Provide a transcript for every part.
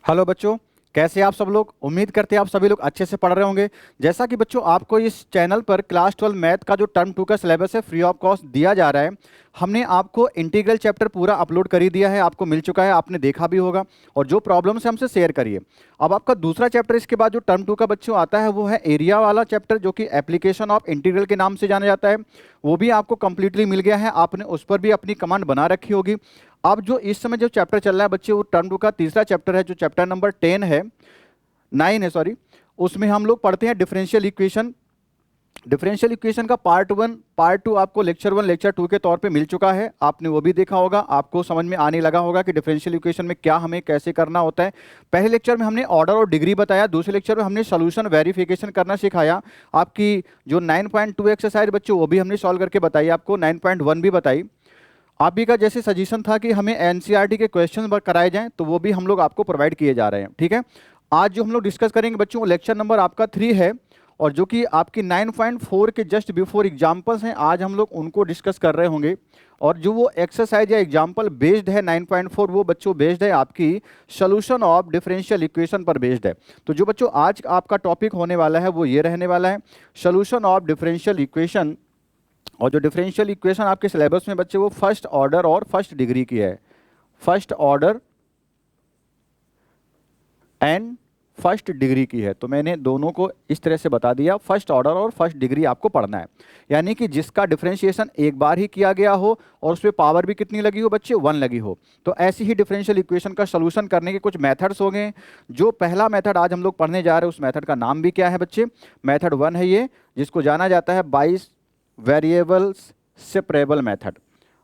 Hello बच्चों, कैसे आप सब लोग। उम्मीद करते हैं आप सभी लोग अच्छे से पढ़ रहे होंगे। जैसा कि बच्चों आपको इस चैनल पर क्लास 12 मैथ का जो टर्म 2 का सिलेबस है फ्री ऑफ कॉस्ट दिया जा रहा है। हमने आपको इंटीग्रल चैप्टर पूरा अपलोड कर ही दिया है, आपको मिल चुका है, आपने देखा भी होगा। और जो प्रॉब्लम्स है हमसे शेयर करिए। अब आपका दूसरा चैप्टर इसके बाद जो टर्म 2 का बच्चों आता है वो है एरिया वाला चैप्टर, जो कि एप्लीकेशन ऑफ इंटीग्रल के नाम से जाना जाता है। वो भी आपको कंप्लीटली मिल गया है, आपने उस पर भी अपनी कमांड बना रखी होगी। अब जो इस समय जो चैप्टर चल रहा है बच्चे, वो टर्म 2 का तीसरा चैप्टर है, जो चैप्टर नंबर 10 है, 9 है सॉरी। उसमें हम लोग पढ़ते हैं डिफरेंशियल इक्वेशन। डिफरेंशियल इक्वेशन का पार्ट 1 पार्ट 2 आपको लेक्चर 1 लेक्चर 2 के तौर पे मिल चुका है, आपने वो भी देखा होगा, आपको समझ में आने लगा होगा कि डिफरेंशियल इक्वेशन में क्या हमें कैसे करना होता है। पहले लेक्चर में हमने ऑर्डर और डिग्री बताया, दूसरे लेक्चर में हमने सोल्यूशन वेरिफिकेशन करना सिखाया। आपकी जो 9.2 एक्सरसाइज बच्चों वो भी हमने सॉल्व करके बताई, आपको 9.1 भी बताई। आप ही का जैसे सजेशन था कि हमें एनसीईआरटी के क्वेश्चन कराए जाएं, तो वो भी हम लोग आपको प्रोवाइड किए जा रहे हैं। ठीक है, आज जो हम लोग डिस्कस करेंगे बच्चों, वो लेक्चर नंबर आपका 3 है, और जो कि आपकी 9.4 के जस्ट बिफोर एग्जाम्पल्स हैं, आज हम लोग उनको डिस्कस कर रहे होंगे। और जो वो एक्सरसाइज या एग्जाम्पल बेस्ड है 9.4, वो बच्चों बेस्ड है आपकी सोल्यूशन ऑफ डिफरेंशियल इक्वेशन पर बेस्ड है। तो जो बच्चों आज आपका टॉपिक होने वाला है वो ये रहने वाला है, सोल्यूशन ऑफ डिफरेंशियल इक्वेशन। और जो डिफरेंशियल इक्वेशन आपके सिलेबस में बच्चे वो फर्स्ट ऑर्डर और फर्स्ट डिग्री की है, first order and first degree की है। तो मैंने दोनों को इस तरह से बता दिया, फर्स्ट ऑर्डर और फर्स्ट डिग्री आपको पढ़ना है, यानी कि जिसका डिफरेंशिएशन एक बार ही किया गया हो और उसमें पावर भी कितनी लगी हो बच्चे, 1 लगी हो। तो ऐसी ही डिफरेंशियल इक्वेशन का सोल्यूशन करने के कुछ मेथड्स हो गए। जो पहला मेथड आज हम लोग पढ़ने जा रहे हैं, उस मेथड का नाम भी क्या है बच्चे, मेथड 1 है ये, जिसको जाना जाता है by variables separable method,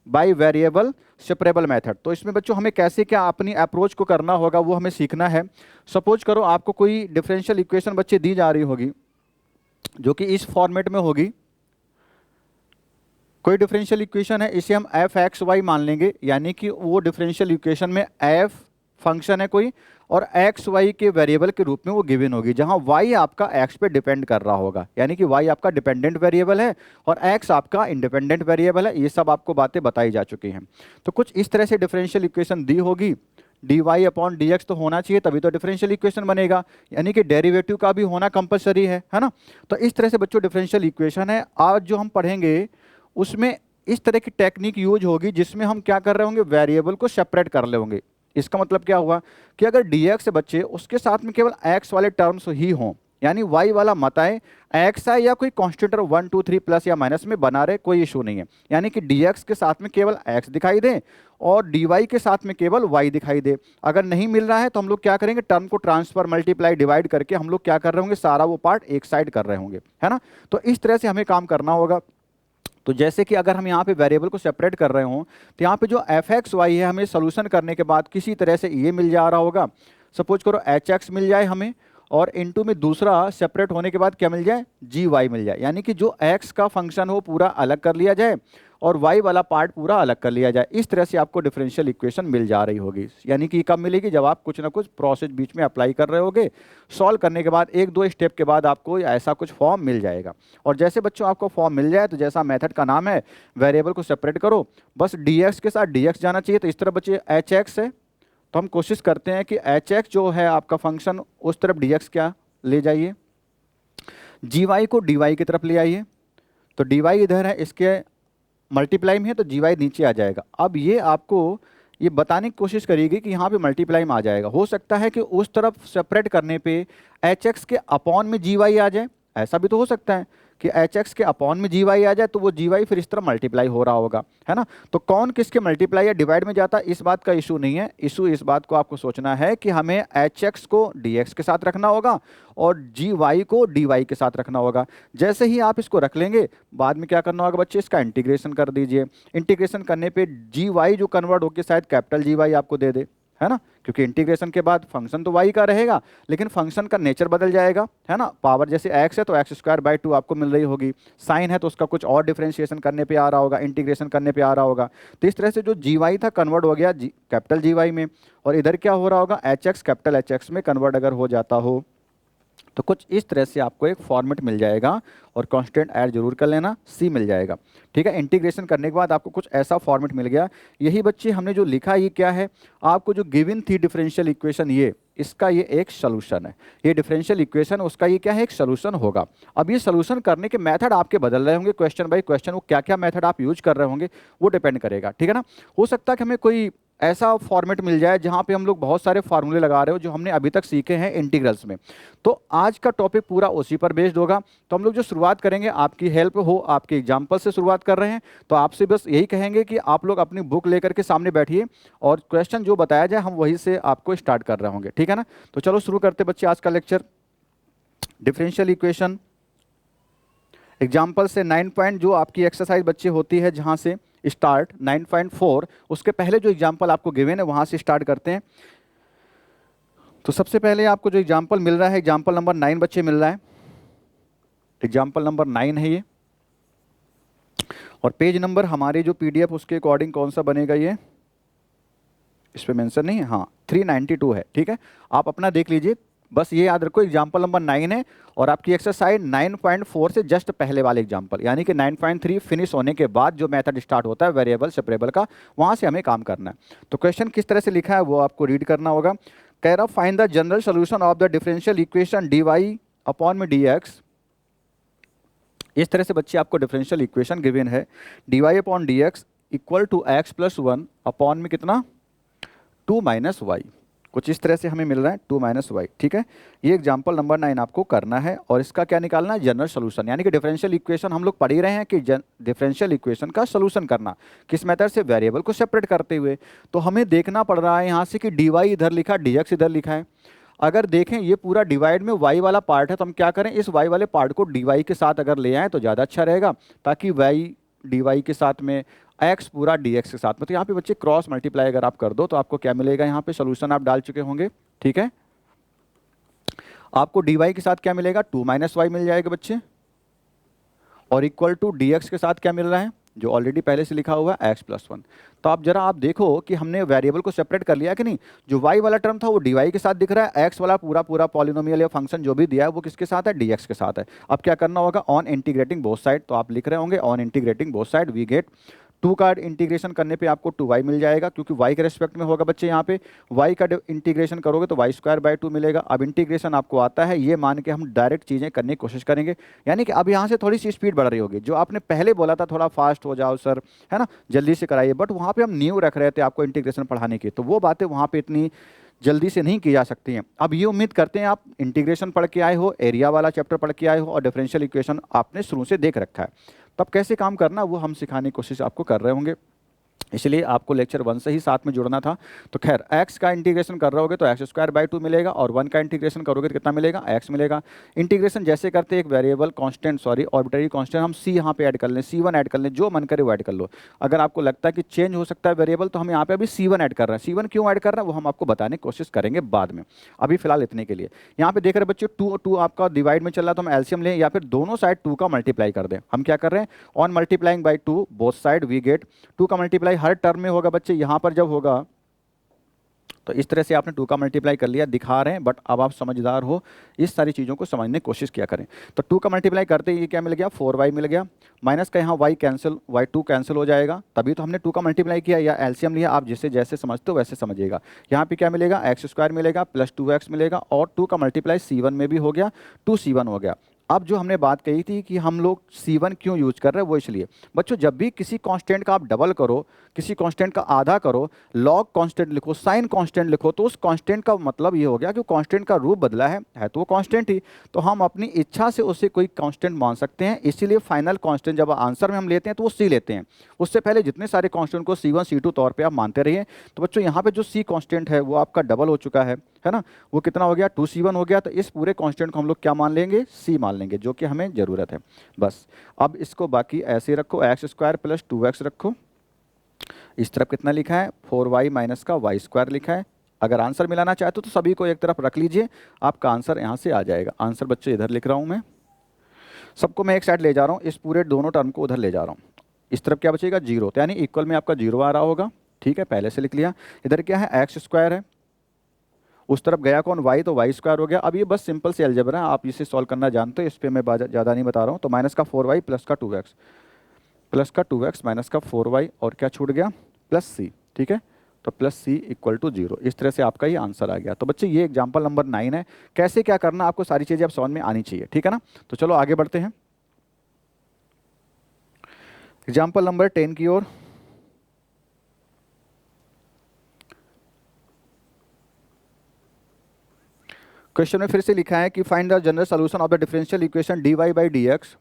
by variable separable method. तो इसमें बच्चों हमें कैसे क्या अपनी अप्रोच को करना होगा वो हमें सीखना है। सपोज करो आपको कोई डिफरेंशियल इक्वेशन बच्चे दी जा रही होगी, जो कि इस फॉर्मेट में होगी। कोई डिफरेंशियल इक्वेशन है, इसे हम एफ एक्स वाई मान लेंगे, यानी कि वो डिफरेंशियल इक्वेशन में एफ फंक्शन है कोई, और एक्स वाई के वेरिएबल के रूप में वो गिवन होगी, जहां वाई आपका एक्स पे डिपेंड कर रहा होगा, यानी कि वाई आपका डिपेंडेंट वेरिएबल है और एक्स आपका इंडिपेंडेंट वेरिएबल है। ये सब आपको बातें बताई जा चुकी हैं। तो कुछ इस तरह से डिफरेंशियल इक्वेशन दी होगी, d y upon d x तो होना चाहिए, तभी तो डिफरेंशियल इक्वेशन बनेगा, यानी कि डेरिवेटिव का भी होना कंपलसरी है ना। तो इस तरह से बच्चों डिफरेंशियल इक्वेशन है। आज जो हम पढ़ेंगे उसमें इस तरह की टेक्निक यूज होगी, जिसमें हम क्या कर रहे होंगे, वेरिएबल को सेपरेट कर ले होंगे। इसका मतलब क्या हुआ कि अगर dx है बच्चे, उसके साथ में केवल x वाले टर्म्स ही हों, यानी y वाला मत आए, x आए या कोई कांस्टेंट 1 2 3 प्लस या माइनस में बना रहे, कोई इशू नहीं है। यानी कि dx के साथ में केवल x दिखाई दे और dy के साथ में केवल y दिखाई दे। अगर नहीं मिल रहा है तो हम लोग क्या करेंगे, टर्म को ट्रांसफर मल्टीप्लाई डिवाइड करके हम लोग क्या कर रहे होंगे, सारा वो पार्ट एक साइड कर रहे होंगे, है ना। तो इस तरह से हमें काम करना होगा। तो जैसे कि अगर हम यहाँ पे वेरिएबल को सेपरेट कर रहे हों, तो यहाँ पे जो एफ एक्स वाई है, हमें सोल्यूशन करने के बाद किसी तरह से ये मिल जा रहा होगा। सपोज करो एच एक्स मिल जाए हमें, और इनटू में दूसरा सेपरेट होने के बाद क्या मिल जाए, जी वाई मिल जाए, यानी कि जो एक्स का फंक्शन हो पूरा अलग कर लिया जाए और वाई वाला पार्ट पूरा अलग कर लिया जाए। इस तरह से आपको डिफरेंशियल इक्वेशन मिल जा रही होगी। यानी कि कब मिलेगी, जब आप कुछ ना कुछ प्रोसेस बीच में अप्लाई कर रहे होगे, सॉल्व करने के बाद एक दो स्टेप के बाद आपको ऐसा कुछ फॉर्म मिल जाएगा। और जैसे बच्चों आपको फॉर्म मिल जाए, तो जैसा मेथड का नाम है, वेरिएबल को सेपरेट करो, बस डी एक्स के साथ डी एक्स जाना चाहिए। तो इस तरह बच्चे एच एक्स है, तो हम कोशिश करते हैं कि एच एक्स जो है आपका फंक्शन, उस तरफ डी एक्स क्या ले जाइए, जी वाई को डी वाई की तरफ ले आइए। तो डी वाई इधर है, इसके मल्टीप्लाई में है, तो जी वाई नीचे आ जाएगा। अब ये आपको ये बताने की कोशिश करिएगी कि यहाँ पे मल्टीप्लाई में आ जाएगा। हो सकता है कि उस तरफ सेपरेट करने पे एच एक्स के अपॉन में जी वाई आ जाए, ऐसा भी तो हो सकता है कि एच एक्स के अपॉन में जी वाई आ जाए, तो वो जी वाई फिर इस तरह मल्टीप्लाई हो रहा होगा, है ना। तो कौन किसके मल्टीप्लाई या डिवाइड में जाता है, इस बात का इशू नहीं है। इशू इस बात को आपको सोचना है कि हमें एच एक्स को डी एक्स के साथ रखना होगा और जी वाई को डी वाई के साथ रखना होगा। जैसे ही आप इसको रख लेंगे, बाद में क्या करना होगा बच्चे, इसका इंटीग्रेशन कर दीजिए। इंटीग्रेशन करने पे जी वाई जो कन्वर्ट होकर शायद कैपिटल जी वाई आपको दे दे, है ना, क्योंकि इंटीग्रेशन के बाद फंक्शन तो y का रहेगा, लेकिन फंक्शन का नेचर बदल जाएगा, है ना। पावर जैसे x है तो एक्स स्क्वायर बाई 2 आपको मिल रही होगी, साइन है तो उसका कुछ और डिफरेंशिएशन करने पे आ रहा होगा, इंटीग्रेशन करने पे आ रहा होगा। तो इस तरह से जोgy था कन्वर्ट हो गया कैपिटल GY में, और इधर क्या हो रहा होगा, HX कैपिटल HX में कन्वर्ट अगर हो जाता हो, तो कुछ इस तरह से आपको एक फॉर्मेट मिल जाएगा। और कांस्टेंट ऐड जरूर कर लेना, सी मिल जाएगा, ठीक है। इंटीग्रेशन करने के बाद आपको कुछ ऐसा फॉर्मेट मिल गया। यही बच्चे हमने जो लिखा, ये क्या है, आपको जो गिवन थी डिफरेंशियल इक्वेशन, ये इसका ये एक सोल्यूशन है, ये डिफरेंशियल इक्वेशन उसका ये क्या है, एक सोल्यूशन होगा। अब ये सोल्यूशन करने के मेथड आपके बदल रहे होंगे क्वेश्चन बाय क्वेश्चन, वो क्या क्या मेथड आप यूज कर रहे होंगे वो डिपेंड करेगा, ठीक है ना। हो सकता है कि हमें कोई ऐसा फॉर्मेट मिल जाए जहां पे हम लोग बहुत सारे फार्मूले लगा रहे हो जो हमने अभी तक सीखे हैं इंटीग्रल्स में, तो आज का टॉपिक पूरा उसी पर बेस्ड होगा। तो हम लोग जो शुरुआत करेंगे, आपकी हेल्प हो, आपके एग्जाम्पल से शुरुआत कर रहे हैं, तो आपसे बस यही कहेंगे कि आप लोग अपनी बुक लेकर के सामने बैठिए और क्वेश्चन जो बताया जाए हम वही से आपको स्टार्ट कर रहे होंगे, ठीक है ना। तो चलो शुरू करते बच्चे आज का लेक्चर। डिफरेंशियल इक्वेशन एग्जाम्पल से 9 पॉइंट जो आपकी एक्सरसाइज बच्चे होती है जहां से स्टार्ट 9.4, उसके पहले जो एग्जाम्पल आपको गिवन है वहां से स्टार्ट करते हैं। तो सबसे पहले आपको जो एग्जाम्पल मिल रहा है, एग्जाम्पल नंबर 9 बच्चे मिल रहा है, एग्जाम्पल नंबर 9 है ये, और पेज नंबर हमारे जो पीडीएफ उसके अकॉर्डिंग कौन सा बनेगा, ये इस पे मेंशन नहीं है, हाँ 392 है, ठीक है। आप अपना देख लीजिए, बस ये याद रखो एग्जाम्पल नंबर 9 है और आपकी एक्सरसाइज 9.4 से जस्ट पहले वाले एग्जाम्पल, यानी कि 9.3 फिनिश होने के बाद जो मेथड स्टार्ट होता है वेरिएबल सेपरेबल का, वहां से हमें काम करना है। तो क्वेश्चन किस तरह से लिखा है वो आपको रीड करना होगा। कह रहा find the general solution of the differential equation dy upon में dx। इस तरह से बच्चे आपको डिफरेंशियल इक्वेशन गिवन है, dy upon dx equal to x plus 1 upon में कितना 2 माइनस वाई, कुछ इस तरह से हमें मिल रहा है 2 माइनस वाई, ठीक है। ये एग्जाम्पल नंबर 9 आपको करना है और इसका क्या निकालना है, जनरल सोल्यूशन, यानी कि डिफरेंशियल इक्वेशन हम लोग पढ़ ही रहे हैं कि डिफरेंशियल इक्वेशन का सोल्यूशन करना किस मेथड से, वेरिएबल को सेपरेट करते हुए। तो हमें देखना पड़ रहा है यहाँ से कि dy इधर लिखा, dx इधर लिखा है। अगर देखें ये पूरा डिवाइड में y वाला पार्ट है, तो हम क्या करें, इस y वाले पार्ट को dy के साथ अगर ले आएँ तो ज़्यादा अच्छा रहेगा, ताकि y dy के साथ में x पूरा dx के साथ में। तो यहाँ पे बच्चे क्रॉस मल्टीप्लाई अगर आप कर दो तो आपको क्या मिलेगा, यहाँ पे सोल्यूशन आप डाल चुके होंगे, ठीक है। आपको dy के साथ क्या मिलेगा, 2 माइनस वाई मिल जाएगा बच्चे, और इक्वल टू dx के साथ क्या मिल रहा है, जो ऑलरेडी पहले से लिखा हुआ है x प्लस 1। तो आप जरा आप देखो कि हमने वेरिएबल को सेपरेट कर लिया कि नहीं, जो y वाला टर्म था वो dy के साथ दिख रहा है, x वाला पूरा पूरा पॉलिनोमियल या फंक्शन जो भी दिया है वो किसके साथ है, dx के साथ है। अब क्या करना होगा, ऑन इंटीग्रेटिंग बोथ साइड, तो आप लिख रहे होंगे on integrating both side we get 2 का इंटीग्रेशन करने पे आपको 2y मिल जाएगा, क्योंकि y के रेस्पेक्ट में होगा बच्चे, यहाँ पे y का इंटीग्रेशन करोगे तो y² 2 मिलेगा। अब इंटीग्रेशन आपको आता है, ये मान के हम डायरेक्ट चीज़ें करने की कोशिश करेंगे, यानी कि अब यहाँ से थोड़ी सी स्पीड बढ़ रही होगी। जो आपने पहले बोला था थोड़ा फास्ट हो जाओ सर, है ना, जल्दी से कराइए, बट वहाँ पर हम न्यू रख रहे थे आपको इंटीग्रेशन पढ़ाने की, तो वो बातें वहाँ पर इतनी जल्दी से नहीं की जा सकती हैं। अब ये उम्मीद करते हैं आप इंटीग्रेशन पढ़ के आए हो, एरिया वाला चैप्टर पढ़ के आए हो और डिफरेंशियल इक्वेशन आपने शुरू से देख रखा है। तब कैसे काम करना वो हम सिखाने की कोशिश आपको कर रहे होंगे, इसलिए आपको लेक्चर 1 से ही साथ में जुड़ना था। तो खैर x का इंटीग्रेशन कर रहे होगे तो x² 2 मिलेगा, और 1 का इंटीग्रेशन करोगे तो कितना मिलेगा, x मिलेगा। इंटीग्रेशन जैसे करते एक variable constant, sorry arbitrary constant, हम c यहाँ पे ऐड कर लें, c1 ऐड कर लें, जो मन करे वो ऐड कर लो। अगर आपको लगता है कि चेंज हो सकता है वेरिएबल तो हम यहाँ पे अभी c1 ऐड कर रहे हैं। c1 क्यों ऐड कर रहे हैं वो हम आपको बताने की कोशिश करेंगे बाद में, अभी फिलहाल इतने के लिए। यहाँ पे देख रहे बच्चे 2 आपका डिवाइड में चल रहा है, तो हम एलसीएम लें या फिर दोनों साइड 2 का मल्टीप्लाई कर दें। हम क्या कर रहे हैं, on multiplying by 2 both side we get 2 का मल्टीप्लाई हर टर्म में होगा बच्चे, यहाँ पर जब होगा तो इस तरह से आपने 2 का मल्टीप्लाई कर लिया, दिखा रहे हैं, बट अब आप समझदार हो, इस सारी चीज़ों को समझने की कोशिश किया करें। तो 2 का मल्टीप्लाई करते ही क्या मिल गया, 4y मिल गया, माइनस का यहाँ y कैंसिल, y2 कैंसिल हो जाएगा, तभी तो हमने 2 का मल्टीप्लाई किया या एलसीएम लिया, आप जिससे जैसे समझते हो वैसे समझिएगा। यहाँ पे क्या मिलेगा, x² मिलेगा प्लस 2x मिलेगा, और 2 का मल्टीप्लाई c1 में भी हो गया, 2c1 हो गया। अब जो हमने बात कही थी कि हम लोग c1 क्यों यूज कर रहे हैं, वो इसलिए बच्चों जब भी किसी कांस्टेंट का आप डबल करो, किसी कांस्टेंट का आधा करो, लॉग कांस्टेंट लिखो, साइन कांस्टेंट लिखो, तो उस कांस्टेंट का मतलब ये हो गया कि कांस्टेंट का रूप बदला है तो वो कांस्टेंट ही, तो हम अपनी इच्छा से उसे कोई कांस्टेंट मान सकते हैं। इसीलिए फाइनल कांस्टेंट जब आंसर में हम लेते हैं तो वो c लेते हैं, उससे पहले जितने सारे कांस्टेंट को c1 c2 तौर पर आप मानते रहिए। तो बच्चों यहाँ पे जो c कांस्टेंट है वो आपका डबल हो चुका है ना, वो कितना हो गया, 2c1 हो गया। तो इस पूरे कांस्टेंट को हम लोग क्या मान लेंगे, c मान लेंगे, जो कि हमें ज़रूरत है। बस अब इसको बाकी ऐसे रखो, x² प्लस 2x रखो, इस तरफ कितना लिखा है, 4y माइनस का y² लिखा है। अगर आंसर मिलाना चाहते हो तो सभी को एक तरफ रख लीजिए, आपका आंसर यहाँ से आ जाएगा। आंसर बच्चे इधर लिख रहा हूँ मैं, सबको मैं एक साइड ले जा रहा हूँ, इस पूरे दोनों टर्म को उधर ले जा रहा हूँ। इस तरफ क्या बचेगा, 0, तो यानी इक्वल में आपका 0 आ रहा होगा, ठीक है, पहले से लिख लिया। इधर क्या है, x² है, उस तरफ गया कौन, y, तो y² हो गया। अब ये बस सिंपल से अलजेब्रा है, आप इसे सॉल्व करना जानते हो, इस पर मैं ज़्यादा नहीं बता रहा हूँ। तो माइनस का 4y प्लस का 2x, प्लस का 2x माइनस का 4y, और क्या छूट गया, प्लस c, ठीक है। तो प्लस सी इक्वल टू 0। इस तरह से आपका ये आंसर आ गया। तो बच्चे ये एग्जाम्पल नंबर 9 है। कैसे क्या करना आपको सारी चीज़ें अब समझ में आनी चाहिए, ठीक है ना। तो चलो आगे बढ़ते हैं एग्जाम्पल नंबर 10 की ओर। क्वेश्चन में फिर से लिखा है कि find the general solution of the differential equation dy by d x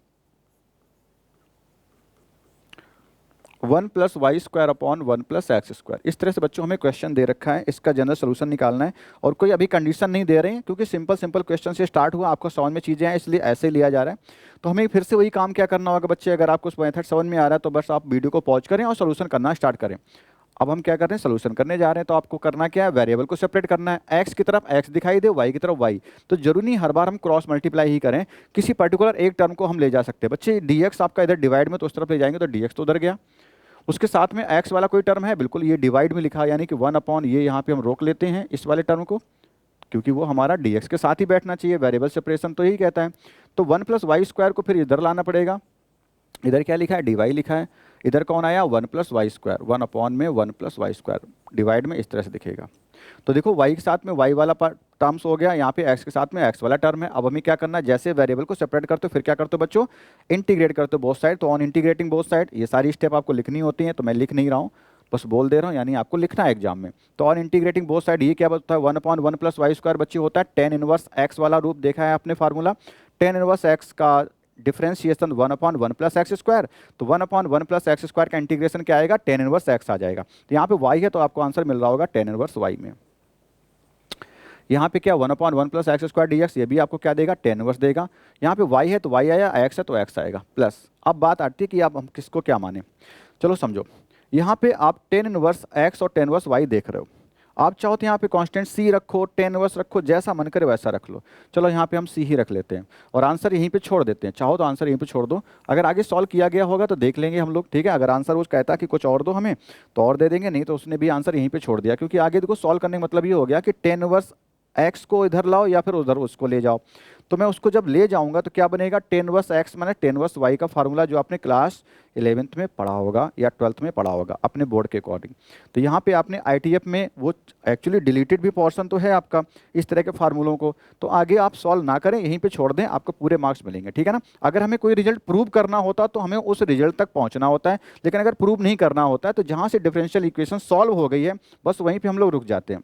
1 plus y square upon 1 plus x square. इस तरह से बच्चों हमें क्वेश्चन दे रखा है, इसका जनरल सोल्यूशन निकालना है। और कोई अभी कंडीशन नहीं दे रहे हैं क्योंकि सिंपल सिंपल क्वेश्चन से स्टार्ट हुआ, आपको समझ में चीज़ें हैं इसलिए ऐसे लिया जा रहा है। तो हमें फिर से वही काम क्या करना होगा बच्चे, अगर आपको मेथड समझ में आ रहा है तो बस आप वीडियो को पॉज करें और सोल्यूशन करना स्टार्ट करें। अब हम क्या कर रहे हैं, सोल्यूशन करने जा रहे हैं। तो आपको करना क्या है, वेरिएबल को सेपरेट करना है। एक्स की तरफ एक्स दिखाई दे, वाई की तरफ वाई। तो जरूरी नहीं हर बार हम क्रॉस मल्टीप्लाई ही करें, किसी पर्टिकुलर एक टर्म को हम ले जा सकते हैं। बच्चे डी एक्स आपका इधर डिवाइड में तो उस तरफ ले जाएंगे तो डी एक्स तो उधर गया। उसके साथ में एक्स वाला कोई टर्म है, बिल्कुल ये डिवाइड में लिखा है, यानी कि 1 अपॉन ये यहाँ पे हम रोक लेते हैं इस वाले टर्म को, क्योंकि वो हमारा डी एक्स के साथ ही बैठना चाहिए। वेरिएबल सेपरेशन तो यही कहता है। तो 1 प्लस वाई स्क्वायर को फिर इधर लाना पड़ेगा। इधर क्या लिखा है, डी वाई लिखा है। इधर कौन आया, 1 प्लस वाई स्क्वायर, 1 अपॉन में 1 प्लस वाई स्क्वायर डिवाइड में इस तरह से दिखेगा। तो देखो वाई के साथ में वाई वाला टर्म्स हो गया, यहाँ पे एक्स के साथ में एक्स वाला टर्म है। अब हमें क्या करना है, जैसे वेरिएबल को सेपरेट करते हो फिर क्या करते हो बच्चों, इंटीग्रेट करते हो बोथ साइड। तो ऑन इंटीग्रेटिंग बोथ साइड ये सारी स्टेप आपको लिखनी होती है, तो मैं लिख नहीं रहा हूँ, बस बोल दे रहा हूँ, यानी आपको लिखना है एग्जाम में। तो ऑन इंटीग्रेटिंग बोथ साइड ये क्या होता है, 1 अपॉन 1 प्लस वाई स्क्वायर बच्चे होता है टेन इनवर्स एक्स वाला रूप देखा है आपने फार्मूला। टेन इनवर्स एक्स का differentiation 1 upon 1 plus x square. तो 1 अपॉन 1 प्लस एक्स स्क्वायर का इंटीग्रेशन क्या आएगा, टेन इनवर्स एक्स आ जाएगा। तो यहाँ पे वाई है तो आपको आंसर मिल रहा होगा टेन इनवर्स वाई में। यहाँ पे क्या 1 upon 1 plus x square D x, ये भी आपको क्या देगा, टेन इनवर्स देगा। यहाँ पे वाई है तो वाई आया, एक्स है तो एक्स आएगा प्लस। अब बात आती है कि आप हम किसको क्या माने। चलो समझो, यहाँ पे आप टेन इनवर्स एक्स और टेन इनवर्स वाई देख रहे हो। आप चाहो तो यहाँ पे कांस्टेंट सी रखो, टेन इनवर्स रखो, जैसा मन करे वैसा रख लो। चलो यहाँ पे हम सी ही रख लेते हैं और आंसर यहीं पे छोड़ देते हैं। चाहो तो आंसर यहीं पे छोड़ दो, अगर आगे सॉल्व किया गया होगा तो देख लेंगे हम लोग, ठीक है। अगर आंसर वो कहता कि कुछ और दो हमें तो और दे देंगे, नहीं तो उसने भी आंसर यहीं पे छोड़ दिया, क्योंकि आगे देखो सॉल्व करने का मतलब ये हो गया कि टेन इनवर्स एक्स को इधर लाओ या फिर उधर उसको ले जाओ। तो मैं उसको जब ले जाऊंगा तो क्या बनेगा, टेन वर्स एक्स माने टेन वर्स वाई का फार्मूला जो आपने क्लास 11th में पढ़ा होगा या 12th में पढ़ा होगा अपने बोर्ड के अकॉर्डिंग। तो यहाँ पे आपने आईटीएफ में वो एक्चुअली डिलीटेड भी पोर्शन तो है आपका इस तरह के फार्मूलों को, तो आगे आप सॉल्व ना करें, यहीं पे छोड़ दें, आपको पूरे मार्क्स मिलेंगे, ठीक है ना। अगर हमें कोई रिजल्ट प्रूव करना होता तो हमें उस रिजल्ट तक पहुँचना होता है, लेकिन अगर प्रूव नहीं करना होता है तो जहाँ से डिफरेंशियल इक्वेशन सॉल्व हो गई है बस वहीं पर हम लोग रुक जाते हैं।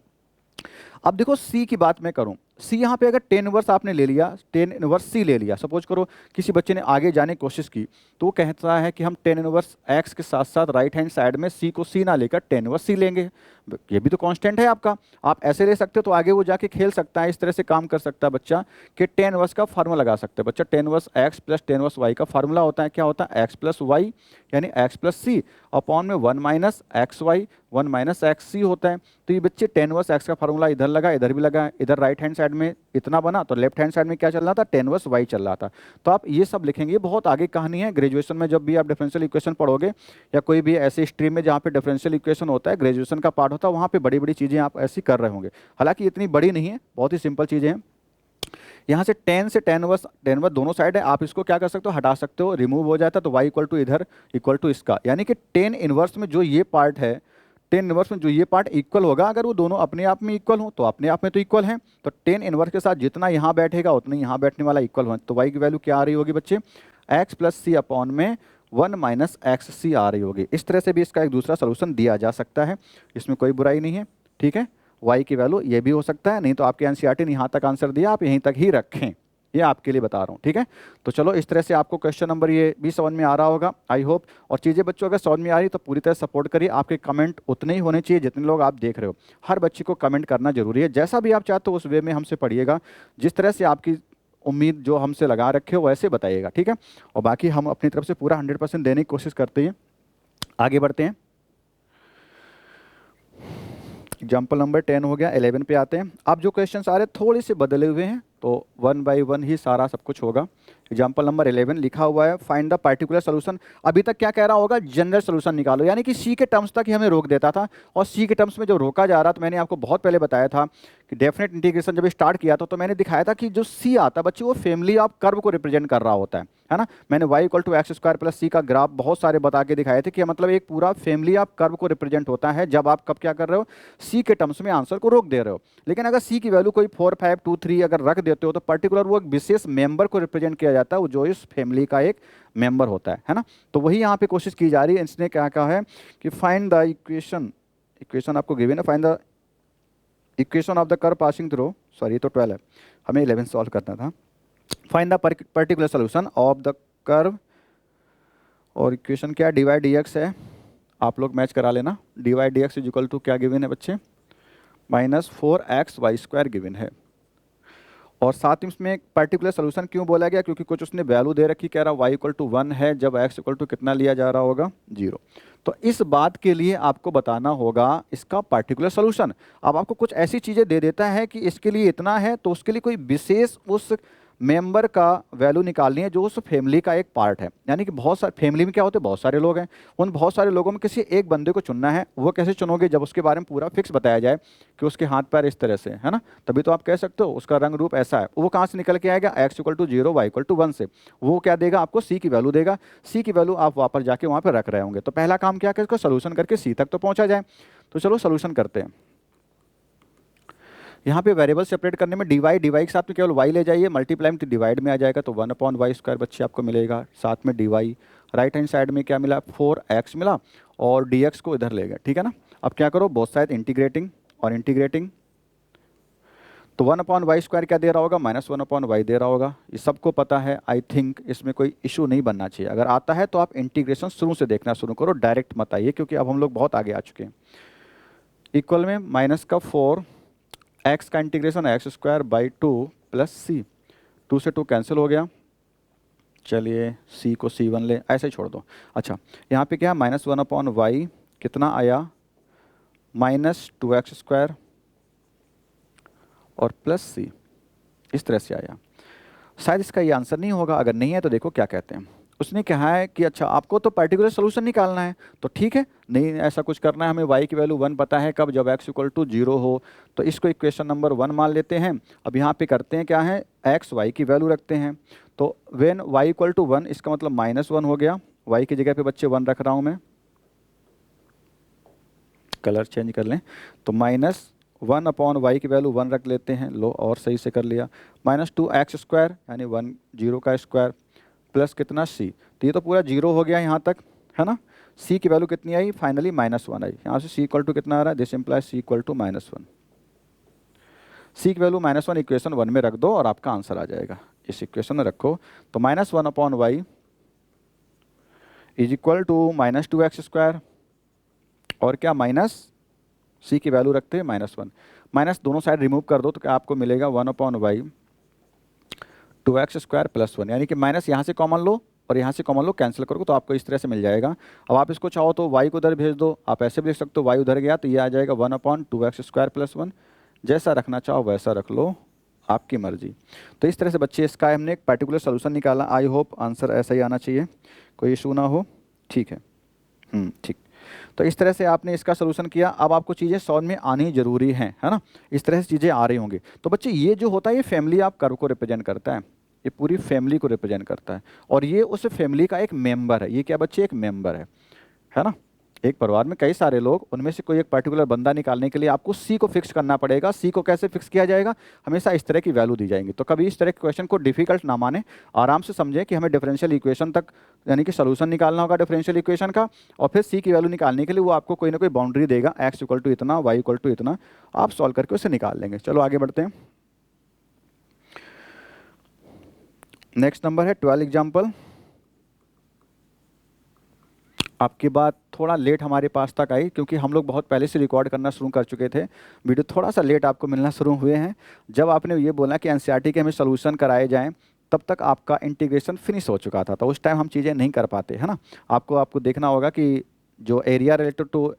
अब देखो सी की बात मैं करूं, सी यहाँ पे अगर टेन इनवर्स आपने ले लिया, टेन इनवर्स सी ले लिया, सपोज करो किसी बच्चे ने आगे जाने की कोशिश की तो वो कहता है कि हम टेन इनवर्स एक्स के साथ साथ राइट हैंड साइड में सी को सी ना लेकर टेन इनवर्स सी लेंगे। ये भी तो कांस्टेंट है आपका, आप ऐसे ले सकते हो तो आगे वो जाके खेल सकता है, इस तरह से काम कर सकता है बच्चा कि टेन इनवर्स का फार्मूला लगा सकते हैं बच्चा। Tan inverse x plus tan inverse y का फार्मूला होता है, क्या होता है, एक्स प्लस वाई यानी एक्स प्लस सी अपॉन में 1 minus x y 1 minus x c होता है। तो ये बच्चे टेन इनवर्स एक्स का फार्मूला इधर लगा, इधर भी लगा, इधर राइट हैंड साइड में इतना बना तो लेफ्ट हैंड साइड में क्या चल रहा था, टेन इनवर्स वाई चल रहा था। तो आप ये सब लिखेंगे, ये बहुत आगे कहानी है। ग्रेजुएशन में जब भी आप डिफरेंशियल इक्वेशन पढ़ोगे या कोई भी ऐसी स्ट्रीम में जहाँ पे डिफरेंशियल इक्वेशन होता है, ग्रेजुएशन का पार्ट होता है, वहाँ पे बड़ी बड़ी चीज़ें आप ऐसी कर रहे होंगे। हालांकि इतनी बड़ी नहीं है, बहुत ही सिंपल चीज़ें हैं। यहाँ से टेन इनवर्स दोनों साइड है, आप इसको क्या कर सकते हो, हटा सकते हो, रिमूव हो जाता है। तो y इक्वल टू इधर इक्वल टू इसका, यानी कि टेन इनवर्स में जो ये पार्ट है, टेन इनवर्स में जो ये पार्ट इक्वल होगा, अगर वो दोनों अपने आप में इक्वल हो तो अपने आप में तो इक्वल है। तो टेन इनवर्स के साथ जितना यहाँ बैठेगा उतना यहाँ बैठने वाला इक्वल हो, तो y की वैल्यू क्या आ रही होगी बच्चे, एक्स प्लस सी अपॉन में 1 माइनस एक्स सी आ रही होगी। इस तरह से भी इसका एक दूसरा सोल्यूशन दिया जा सकता है, इसमें कोई बुराई नहीं है, ठीक है। y की वैल्यू ये भी हो सकता है, नहीं तो आपके एनसीईआरटी ने यहाँ तक आंसर दिया, आप यहीं तक ही रखें, ये आपके लिए बता रहा हूँ, ठीक है। तो चलो इस तरह से आपको क्वेश्चन नंबर ये भी समझ में आ रहा होगा, आई होप। और चीज़ें बच्चों अगर समझ में आ रही तो पूरी तरह सपोर्ट करिए, आपके कमेंट उतने ही होने चाहिए जितने लोग आप देख रहे हो। हर बच्चे को कमेंट करना जरूरी है, जैसा भी आप चाहते हो उस वे में हमसे पढ़िएगा, जिस तरह से आपकी उम्मीद जो हमसे लगा रखे हो वैसे बताइएगा, ठीक है। और बाकी हम अपनी तरफ से पूरा 100% देने की कोशिश करते हैं। आगे बढ़ते हैं, एग्जाम्पल नंबर 10 हो गया, 11 पे आते हैं। अब जो क्वेश्चन आ रहे थोड़े से बदले हुए हैं, तो 1 बाई 1 ही सारा सब कुछ होगा। एग्जाम्पल नंबर 11 लिखा हुआ है, फाइंड द पार्टिकुलर सोल्यूशन। अभी तक क्या कह रहा होगा, जनरल सोल्यूशन निकालो, यानी कि सी के टर्म्स तक ही हमें रोक देता था। और सी के टर्म्स में जब रोका जा रहा, तो मैंने आपको बहुत पहले बताया था कि डेफिनेट इंटीग्रेशन जब स्टार्ट किया था तो मैंने दिखाया था कि जो सी आता है बच्चे वो फैमिली ऑफ कर्व को रिप्रेजेंट कर रहा होता है ना। मैंने y equal to x square plus c का ग्राफ बहुत सारे बता के दिखाए थे कि मतलब एक पूरा फैमिली ऑफ कर्व को रिप्रेजेंट होता है जब आप कब क्या कर रहे हो, सी के टर्म्स में आंसर को रोक दे रहे हो। लेकिन अगर सी की वैल्यू कोई 4 5 2 3 अगर रख देते हो तो पर्टिकुलर वो एक विशेष मेंबर को रिप्रेजेंट किया जाता है, वो जो इस फैमिली का एक मेंबर होता है ना। तो वही यहाँ पे कोशिश की जा रही है। इसने क्या कहा है कि फाइंड द इक्वेशन आपको गिवन है, find the equation of the curve passing through, sorry तो 12 है, हमें 11 सॉल्व करना था। Find the particular solution of the curve, और इक्वेशन क्या है, dy dx है, आप लोग मैच करा लेना। dy dx is equal to क्या गिवन है बच्चे, -4xy² गिवन है। और साथ ही इसमें एक पर्टिकुलर सोल्यूशन क्यों बोला गया, क्योंकि कुछ उसने वैल्यू दे रखी, कह रहा y इक्वल टू 1 है जब x इक्वल टू कितना लिया जा रहा होगा, 0। तो इस बात के लिए आपको बताना होगा इसका पर्टिकुलर सोल्यूशन। अब आपको कुछ ऐसी चीज़ें दे देता है कि इसके लिए इतना है तो उसके लिए कोई विशेष उस मेंबर का वैल्यू निकालनी है जो उस फैमिली का एक पार्ट है। यानी कि बहुत सारे फैमिली में क्या होते हैं, बहुत सारे लोग हैं, उन बहुत सारे लोगों में किसी एक बंदे को चुनना है। वो कैसे चुनोगे, जब उसके बारे में पूरा फिक्स बताया जाए कि उसके हाथ पैर इस तरह से है ना, तभी तो आप कह सकते हो उसका रंग रूप ऐसा है। वो कहाँ से निकल के आएगा, x equal to 0 y equal to 1 से। वो क्या देगा आपको, c की वैल्यू देगा। c की वैल्यू आप वापस जाके वहाँ पर रख रहे होंगे। तो पहला काम क्या है, इसका सोल्यूशन करके c तक तो पहुँचा जाए। तो चलो सोल्यूशन करते हैं। यहाँ पे वेरिएबल सेपरेट करने में dy के साथ में केवल y ले जाइए, मल्टीप्लाई में डिवाइड में आ जाएगा तो 1/y² बच्चे आपको मिलेगा। साथ में dy राइट हैंड साइड में क्या मिला, 4x मिला, और dx को इधर ले गए, ठीक है ना। अब क्या करो, बोथ साइड इंटीग्रेटिंग और इंटीग्रेटिंग, तो 1/y² क्या दे रहा होगा, -1/y दे रहा होगा। ये सबको पता है, आई थिंक इसमें कोई इशू नहीं बनना चाहिए। अगर आता है तो आप इंटीग्रेशन शुरू से देखना शुरू करो, डायरेक्ट मत आइए, क्योंकि अब हम लोग बहुत आगे आ चुके हैं। इक्वल में माइनस का 4, x का इंटीग्रेशन x²/2 प्लस c, 2 से 2 कैंसिल हो गया। चलिए c को c1 ले, ऐसे ही छोड़ दो। अच्छा यहाँ पे क्या, -1/y कितना आया, -2x² और प्लस c, इस तरह से आया। शायद इसका ये आंसर नहीं होगा, अगर नहीं है तो देखो क्या कहते हैं। उसने कहा है कि अच्छा आपको तो पर्टिकुलर सोल्यूशन निकालना है, तो ठीक है, नहीं ऐसा कुछ करना है, हमें y की वैल्यू 1 पता है कब, जब x इक्वल टू 0 हो। तो इसको इक्वेशन नंबर 1 मान लेते हैं। अब यहाँ पे करते हैं क्या है, x y की वैल्यू रखते हैं। तो व्हेन y इक्वल टू 1, इसका मतलब -1 हो गया। y की जगह पे बच्चे 1 रख रहा हूँ मैं, कलर चेंज कर लें, तो -1/y की वैल्यू 1 रख लेते हैं। लो और सही से कर लिया। -2x² यानी 1 0 का स्क्वायर प्लस कितना c, तो ये तो पूरा 0 हो गया यहाँ तक, है ना। c की वैल्यू कितनी आई, फाइनली -1 आई। यहाँ से c इक्वल टू कितना आ रहा है, this implies c equal to -1। c की वैल्यू -1 इक्वेशन 1 में रख दो और आपका आंसर आ जाएगा। इस इक्वेशन में रखो तो -1/y is equal to -2x² और क्या, माइनस c की वैल्यू रखते हैं -1, माइनस दोनों साइड रिमूव कर दो तो क्या आपको मिलेगा 1/y 2x² प्लस 1, यानी कि माइनस यहाँ से कॉमन लो और यहाँ से कॉमन लो, कैंसिल करोगे तो आपको इस तरह से मिल जाएगा। अब आप इसको चाहो तो y को उधर भेज दो, आप ऐसे भी लिख सकते हो, y उधर गया तो ये आ जाएगा 1/2x² प्लस 1। जैसा रखना चाहो वैसा रख लो, आपकी मर्जी। तो इस तरह से बच्चे इसका हमने एक पर्टिकुलर सोल्यूशन निकाला। आई होप आंसर ऐसा ही आना चाहिए, कोई इशू ना हो, ठीक है। ठीक, तो इस तरह से आपने इसका सोल्यूशन किया। अब आपको चीज़ें समझ में आनी जरूरी हैं, है ना। इस तरह से चीज़ें आ रही होंगी। तो बच्चे ये जो होता है ये फैमिली ऑफ कर्व को रिप्रेजेंट करता है, ये पूरी फैमिली को रिप्रेजेंट करता है, और ये उस फैमिली का एक मेंबर है। ये क्या बच्चे, एक मेंबर है ना। एक परिवार में कई सारे लोग, उनमें से कोई एक पर्टिकुलर बंदा निकालने के लिए आपको सी को फिक्स करना पड़ेगा। सी को कैसे फिक्स किया जाएगा, हमेशा इस तरह की वैल्यू दी जाएंगी। तो कभी इस तरह के क्वेश्चन को डिफिकल्ट ना माने, आराम से समझें कि हमें डिफरेंशियल इक्वेशन तक, यानी कि सोल्यूशन निकालना होगा डिफरेंशियल इक्वेशन का, और फिर सी की वैल्यू निकालने के लिए वो आपको कोई ना कोई बाउंड्री देगा, एक्स इक्वल टू इतना, वाई इक्वल टू इतना, आप सॉल्व करके उसे निकाल लेंगे। चलो आगे बढ़ते हैं। नेक्स्ट नंबर है 12 एग्जाम्पल। आपकी बात थोड़ा लेट हमारे पास तक आई, क्योंकि हम लोग बहुत पहले से रिकॉर्ड करना शुरू कर चुके थे। वीडियो थोड़ा सा लेट आपको मिलना शुरू हुए हैं। जब आपने ये बोला कि एनसीईआरटी के हमें सोल्यूशन कराए जाएं, तब तक आपका इंटीग्रेशन फिनिश हो चुका था, तो उस टाइम हम चीज़ें नहीं कर पाते, है ना। आपको देखना होगा कि जो एरिया रिलेटेड टू,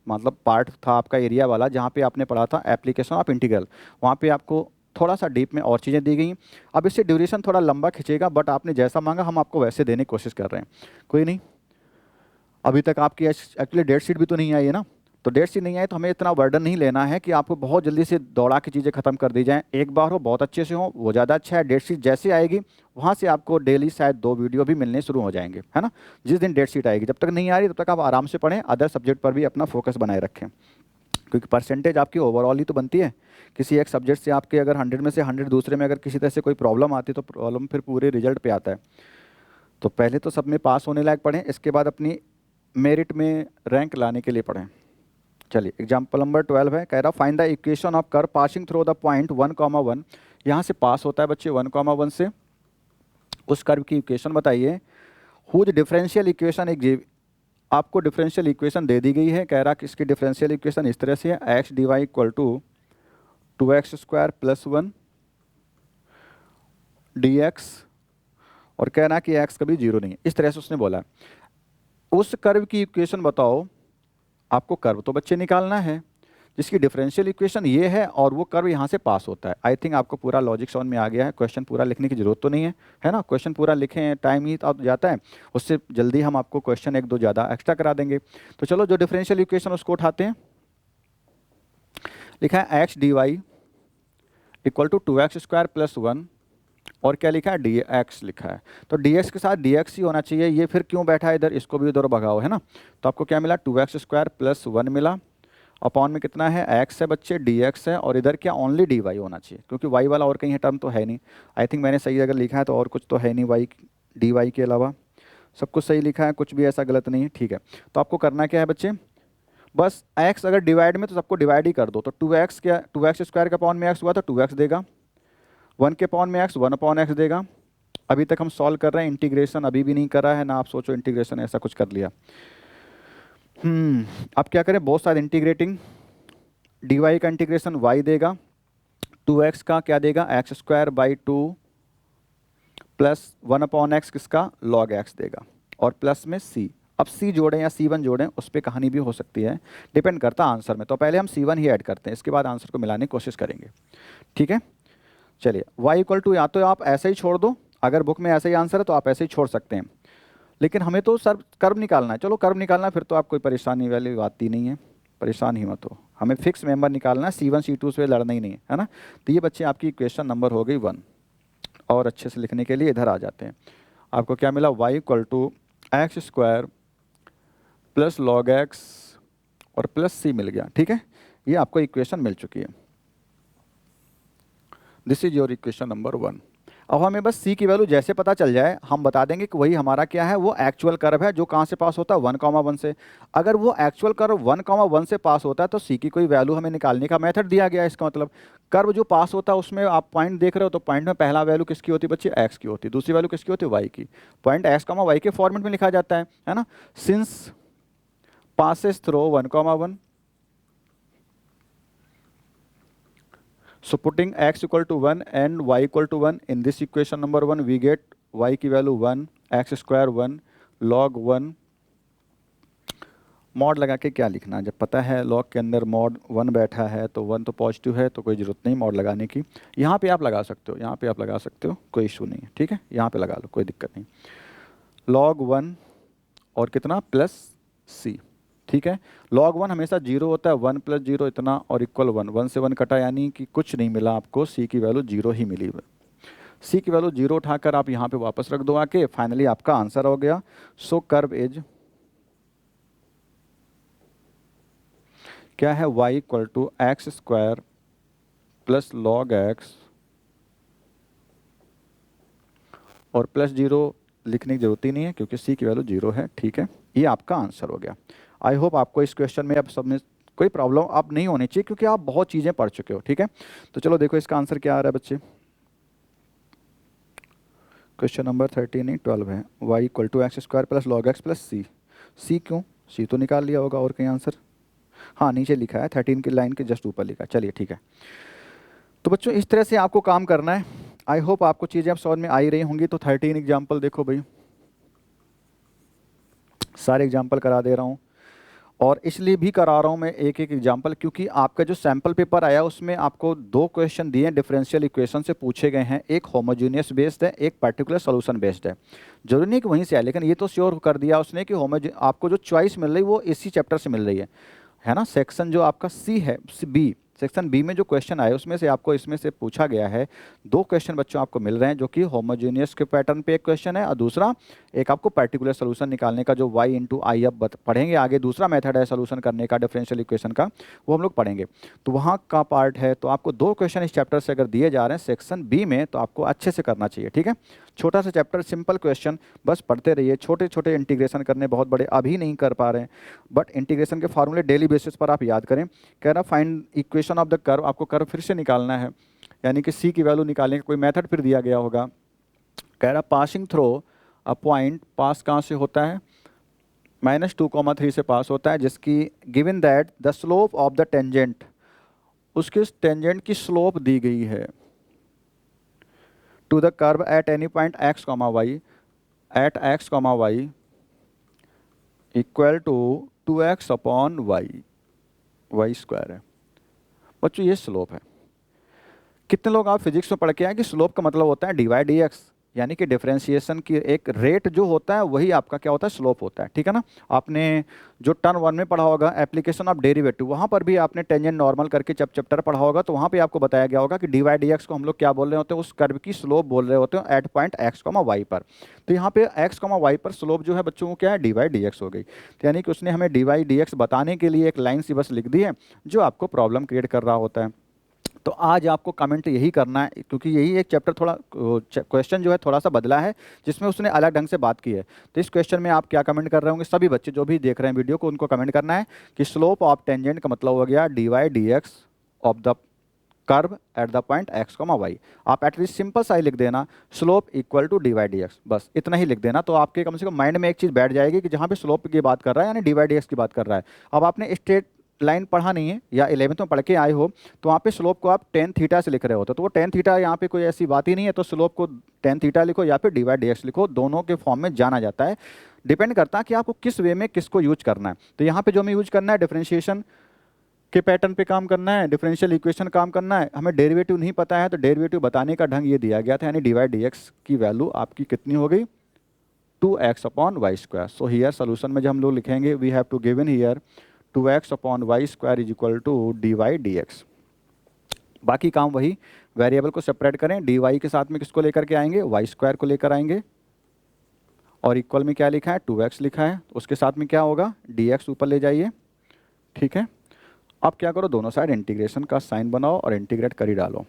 मतलब पार्ट था आपका एरिया वाला, जहाँ पे आपने पढ़ा था एप्लीकेशन ऑफ इंटीग्रल, वहाँ पे आपको थोड़ा सा डीप में और चीज़ें दी गई। अब इससे ड्यूरेशन थोड़ा लंबा खिंचेगा, बट आपने जैसा मांगा हम आपको वैसे देने की कोशिश कर रहे हैं। कोई नहीं, अभी तक आपकी एक्चुअली डेट शीट भी तो नहीं आई है ना, तो डेट शीट नहीं आई तो हमें इतना बर्डन नहीं लेना है कि आपको बहुत जल्दी से दौड़ा के चीज़ें खत्म कर दी जाएं। एक बार हो, बहुत अच्छे से हो, वो ज़्यादा अच्छा है। डेट शीट जैसे आएगी वहाँ से आपको डेली शायद 2 वीडियो भी मिलने शुरू हो जाएंगे, है ना। जिस दिन डेट शीट आएगी, जब तक नहीं आ रही तब तक आप आराम से पढ़ें, अदर सब्जेक्ट पर भी अपना फोकस बनाए रखें, क्योंकि परसेंटेज आपकी ओवरऑल ही तो बनती है। किसी एक सब्जेक्ट से आपके अगर 100 में से 100, दूसरे में अगर किसी तरह से कोई प्रॉब्लम आती है तो प्रॉब्लम फिर पूरे रिजल्ट पे आता है। तो पहले तो सब में पास होने लायक पढ़ें, इसके बाद अपनी मेरिट में रैंक लाने के लिए पढ़ें। चलिए एग्जाम्पल नंबर 12 है, कह रहा find the equation of curve passing through the point 1,1। यहाँ से पास होता है बच्चे 1,1 से। उस कर्व की इक्वेशन बताइए। हुज डिफरेंशियल इक्वेशन एक आपको डिफरेंशियल इक्वेशन दे दी गई है। कह रहा कि इसकी डिफरेंशियल इक्वेशन इस तरह से है, x d y equal to 2x² + 1 dx, और कह रहा कि x कभी 0 नहीं है। इस तरह से उसने बोला। उस कर्व की इक्वेशन बताओ। आपको कर्व तो बच्चे निकालना है जिसकी डिफरेंशियल इक्वेशन ये है और वो कर्व यहाँ से पास होता है। आई थिंक आपको पूरा लॉजिक समझ में आ गया है। क्वेश्चन पूरा लिखने की जरूरत तो नहीं है, है ना। क्वेश्चन पूरा लिखें, टाइम ही तो जाता है, उससे जल्दी हम आपको क्वेश्चन 1-2 ज़्यादा एक्स्ट्रा करा देंगे। तो चलो जो डिफरेंशियल इक्वेशन उसको उठाते हैं। लिखा है x d y equal to 2x² + 1, और क्या लिखा है, dx लिखा है। तो dx के साथ dx ही होना चाहिए। ये फिर क्यों बैठा है इधर, इसको भी उधर भगाओ, है ना। तो आपको क्या मिला, 2x² + 1 मिला। अपॉन में कितना है, x है बच्चे, dx है, और इधर क्या ओनली dy होना चाहिए, क्योंकि y वाला और कहीं टर्म तो है नहीं। आई थिंक मैंने सही अगर लिखा है तो और कुछ तो है नहीं y dy के अलावा, सब कुछ सही लिखा है, कुछ भी ऐसा गलत नहीं है, ठीक है। तो आपको करना क्या है बच्चे, बस x अगर डिवाइड में तो सबको डिवाइड ही कर दो। तो 2x क्या, 2x² के अपॉन में x हुआ तो 2x देगा, 1 के अपॉन में x 1/x देगा। अभी तक हम सॉल्व कर रहे हैं, इंटीग्रेशन अभी भी नहीं करा है ना। आप सोचो इंटीग्रेशन ऐसा कुछ कर लिया। अब क्या करें, बहुत सारे इंटीग्रेटिंग, dy का इंटीग्रेशन y देगा, 2x का क्या देगा, x² / 2 प्लस 1/x किसका, log x देगा, और प्लस में c। अब c जोड़ें या c1 जोड़ें, उस पर कहानी भी हो सकती है, डिपेंड करता है आंसर में। तो पहले हम c1 ही ऐड करते हैं, इसके बाद आंसर को मिलाने की कोशिश करेंगे, ठीक है। चलिए y इक्वल टू, या तो आप ऐसे ही छोड़ दो, अगर बुक में ऐसे ही आंसर है तो आप ऐसे ही छोड़ सकते हैं, लेकिन हमें तो सर कर्व निकालना है। चलो कर्व निकालना, फिर तो आप कोई परेशानी वाली बात ही नहीं है, परेशान ही मत हो। हमें फिक्स मेंबर निकालना है, c1 c2 से लड़ना ही नहीं है ना। तो ये बच्चे आपकी इक्वेशन नंबर हो गई 1। और अच्छे से लिखने के लिए इधर आ जाते हैं। आपको क्या मिला, y equal to x² + log x और प्लस c मिल गया, ठीक है। ये आपको इक्वेशन मिल चुकी है। This is your equation number 1। अब हमें बस c की वैल्यू जैसे पता चल जाए हम बता देंगे कि वही हमारा क्या है, वो एक्चुअल कर्व है जो कहाँ से पास होता है, 1,1 से। अगर वो एक्चुअल कर्व 1,1 से पास होता है तो c की कोई वैल्यू हमें निकालने का मेथड दिया गया है। इसका मतलब कर्व जो पास होता है उसमें आप पॉइंट देख रहे हो, तो पॉइंट में पहला वैल्यू किसकी होती है बच्चे, x की होती है, दूसरी वैल्यू किसकी होती है, y की। पॉइंट x, y के फॉर्मेट में लिखा जाता है ना। Since passes through 1,1, so putting x equal to 1 and y equal to 1 in this equation number 1, we get y की वैल्यू 1, x² 1, log 1। मॉड लगा के क्या लिखना, जब पता है लॉग के अंदर मॉड 1 बैठा है तो 1 तो पॉजिटिव है, तो कोई ज़रूरत नहीं मॉड लगाने की। यहाँ पे आप लगा सकते हो, यहाँ पे आप लगा सकते हो, कोई इशू नहीं है, ठीक है। यहाँ पे लगा लो, कोई दिक्कत नहीं। log 1 और कितना, प्लस c, ठीक है। log 1 हमेशा 0 होता है, 1 + 0 इतना और इक्वल 1, 1 से 1 कटा यानी कि कुछ नहीं मिला आपको, c की वैल्यू 0 ही मिली। c की वैल्यू 0 उठाकर आप यहाँ पे वापस रख दो आके, फाइनली आपका आंसर हो गया। सो कर्व इज क्या है, y equal to x² + log x और प्लस 0 लिखने की जरूरत ही नहीं है क्योंकि c की वैल्यू 0 है, ठीक है। ये आपका आंसर हो गया। आई होप आपको इस क्वेश्चन में अब सब में कोई प्रॉब्लम अब नहीं होनी चाहिए, क्योंकि आप बहुत चीज़ें पढ़ चुके हो, ठीक है। तो चलो देखो इसका आंसर क्या आ रहा है बच्चे। क्वेश्चन नंबर 12 है, y equal to x² + log x + c। c क्यों, c तो निकाल लिया होगा और कहीं आंसर, हाँ नीचे लिखा है 13 की लाइन के जस्ट ऊपर लिखा है। चलिए ठीक है। तो बच्चों इस तरह से आपको काम करना है। आई होप आपको चीज़ें अब समझ में आ ही रही होंगी। तो 13 एग्जाम्पल देखो भाई, सारे एग्जाम्पल करा दे रहा हूँ, और इसलिए भी करा रहा हूँ मैं एक एक एग्जाम्पल, क्योंकि आपका जो सैम्पल पेपर आया उसमें आपको 2 क्वेश्चन दिए डिफरेंशियल इक्वेशन से पूछे गए हैं। एक होमोजीनियस बेस्ड है, एक पर्टिकुलर सोल्यूशन बेस्ड है। जरूरी नहीं कि वहीं से आए, लेकिन ये तो श्योर कर दिया उसने कि आपको जो चॉइस मिल रही है वो इसी चैप्टर से मिल रही है है ना। सेक्शन जो आपका सी है, बी, सेक्शन बी में जो क्वेश्चन आए उसमें से आपको इसमें से पूछा गया है, 2 क्वेश्चन बच्चों आपको मिल रहे हैं, जो कि होमोजेनियस के पैटर्न पे एक क्वेश्चन है और दूसरा एक आपको पर्टिकुलर सोल्यूशन निकालने का, जो y इंटू आई अब पढ़ेंगे आगे, दूसरा मेथड है सोल्यूशन करने का डिफरेंशियल इक्वेशन का, वो हम लोग पढ़ेंगे। तो वहाँ का पार्ट है। तो आपको 2 क्वेश्चन इस चैप्टर से अगर दिए जा रहे हैं सेक्शन बी में, तो आपको अच्छे से करना चाहिए, ठीक है। छोटा सा चैप्टर, सिंपल क्वेश्चन, बस पढ़ते रहिए। छोटे छोटे इंटीग्रेशन करने, बहुत बड़े अभी नहीं कर पा रहे हैं, बट इंटीग्रेशन के फार्मूले डेली बेसिस पर आप याद करें। कह रहा find equation of the curve, आपको कर्व फिर से निकालना है, यानी कि सी की वैल्यू निकालने का कोई मेथड फिर दिया गया होगा। कह रहा पासिंग थ्रो अ पॉइंट, पास कहाँ से होता है, -2,3 से पास होता है, जिसकी given that the slope of the tangent, उसके टेंजेंट की स्लोप दी गई है to the curve at any point x, y, at x, y equal to 2x upon y square है। बच्चों ये स्लोप है। कितने लोग आप फिजिक्स में पढ़ के आए कि स्लोप का मतलब होता है डिवाइड dx, यानी कि डिफरेंशिएशन की एक रेट जो होता है वही आपका क्या होता है, स्लोप होता है, ठीक है ना। आपने जो टर्म 1 में पढ़ा होगा एप्लीकेशन ऑफ डेरिवेटिव, वहाँ पर भी आपने टेंजेंट नॉर्मल करके जब चैप्टर पढ़ा होगा, तो वहाँ पे आपको बताया गया होगा कि डिवाइड dx को हम लोग क्या बोल रहे होते हैं, उस कर्व की स्लोप बोल रहे होते हैं एट पॉइंट x, y पर। तो यहाँ पे x, y पर स्लोप जो है बच्चों को क्या है, डिवाइड dx हो गई। तो यानी कि उसने हमें डिवाइड dx बताने के लिए एक लाइन सी बस लिख दी है, जो आपको प्रॉब्लम क्रिएट कर रहा होता है। तो आज आपको कमेंट यही करना है, क्योंकि यही एक चैप्टर थोड़ा क्वेश्चन जो है थोड़ा सा बदला है, जिसमें उसने अलग ढंग से बात की है। तो इस क्वेश्चन में आप क्या कमेंट कर रहे होंगे, सभी बच्चे जो भी देख रहे हैं वीडियो को, उनको कमेंट करना है कि स्लोप ऑफ टेंजेंट का मतलब हो गया divide dx of the curve at the point x, y। आप एटलीस्ट सिंपल सा ही लिख देना, slope equal to divide dx, बस इतना ही लिख देना। तो आपके कम से कम माइंड में एक चीज़ बैठ जाएगी कि जहाँ पे स्लोप की बात कर रहा है यानी डिवाइड dx की बात कर रहा है। अब आपने स्ट्रेट लाइन पढ़ा नहीं है या 11th में पढ़ के आए हो, तो वहाँ पे स्लोप को आप tan थीटा से लिख रहे होते, तो वो tan थीटा यहाँ पे कोई ऐसी बात ही नहीं है। तो स्लोप को tan थीटा लिखो या फिर डिवाइड dx लिखो, दोनों के फॉर्म में जाना जाता है। डिपेंड करता है कि आपको किस वे में किसको यूज करना है। तो यहाँ पे जो हमें यूज करना है, डिफरेंशिएशन के पैटर्न पे काम करना है, डिफरेंशियल इक्वेशन काम करना है। हमें डेरिवेटिव नहीं पता है, तो डेरिवेटिव बताने का ढंग ये दिया गया था, यानी डिवाइड dx की वैल्यू आपकी कितनी हो गई, 2x upon y square. So here solution में जब हम लोग लिखेंगे, we have to given here 2x upon y square is equal to dy dx। बाकी काम वही, वेरिएबल को सेपरेट करें, dy के साथ में किसको लेकर के आएंगे, y स्क्वायर को लेकर आएंगे, और इक्वल में क्या लिखा है, 2x लिखा है, उसके साथ में क्या होगा, dx ऊपर ले जाइए, ठीक है। अब क्या करो, दोनों साइड इंटीग्रेशन का साइन बनाओ और इंटीग्रेट कर ही डालो।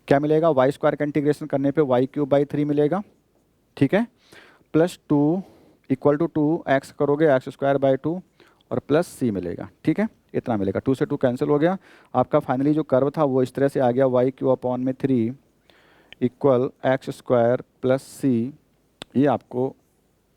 क्या मिलेगा, y स्क्वायर का इंटीग्रेशन करने पे y³/3 मिलेगा, ठीक है, प्लस 2 इक्वल टू 2x करोगे x स्क्वायर बाई 2 और प्लस c मिलेगा, ठीक है, इतना मिलेगा। 2 से 2 कैंसिल हो गया। आपका फाइनली जो कर्व था वो इस तरह से आ गया, y³/3 equal x square plus c। ये आपको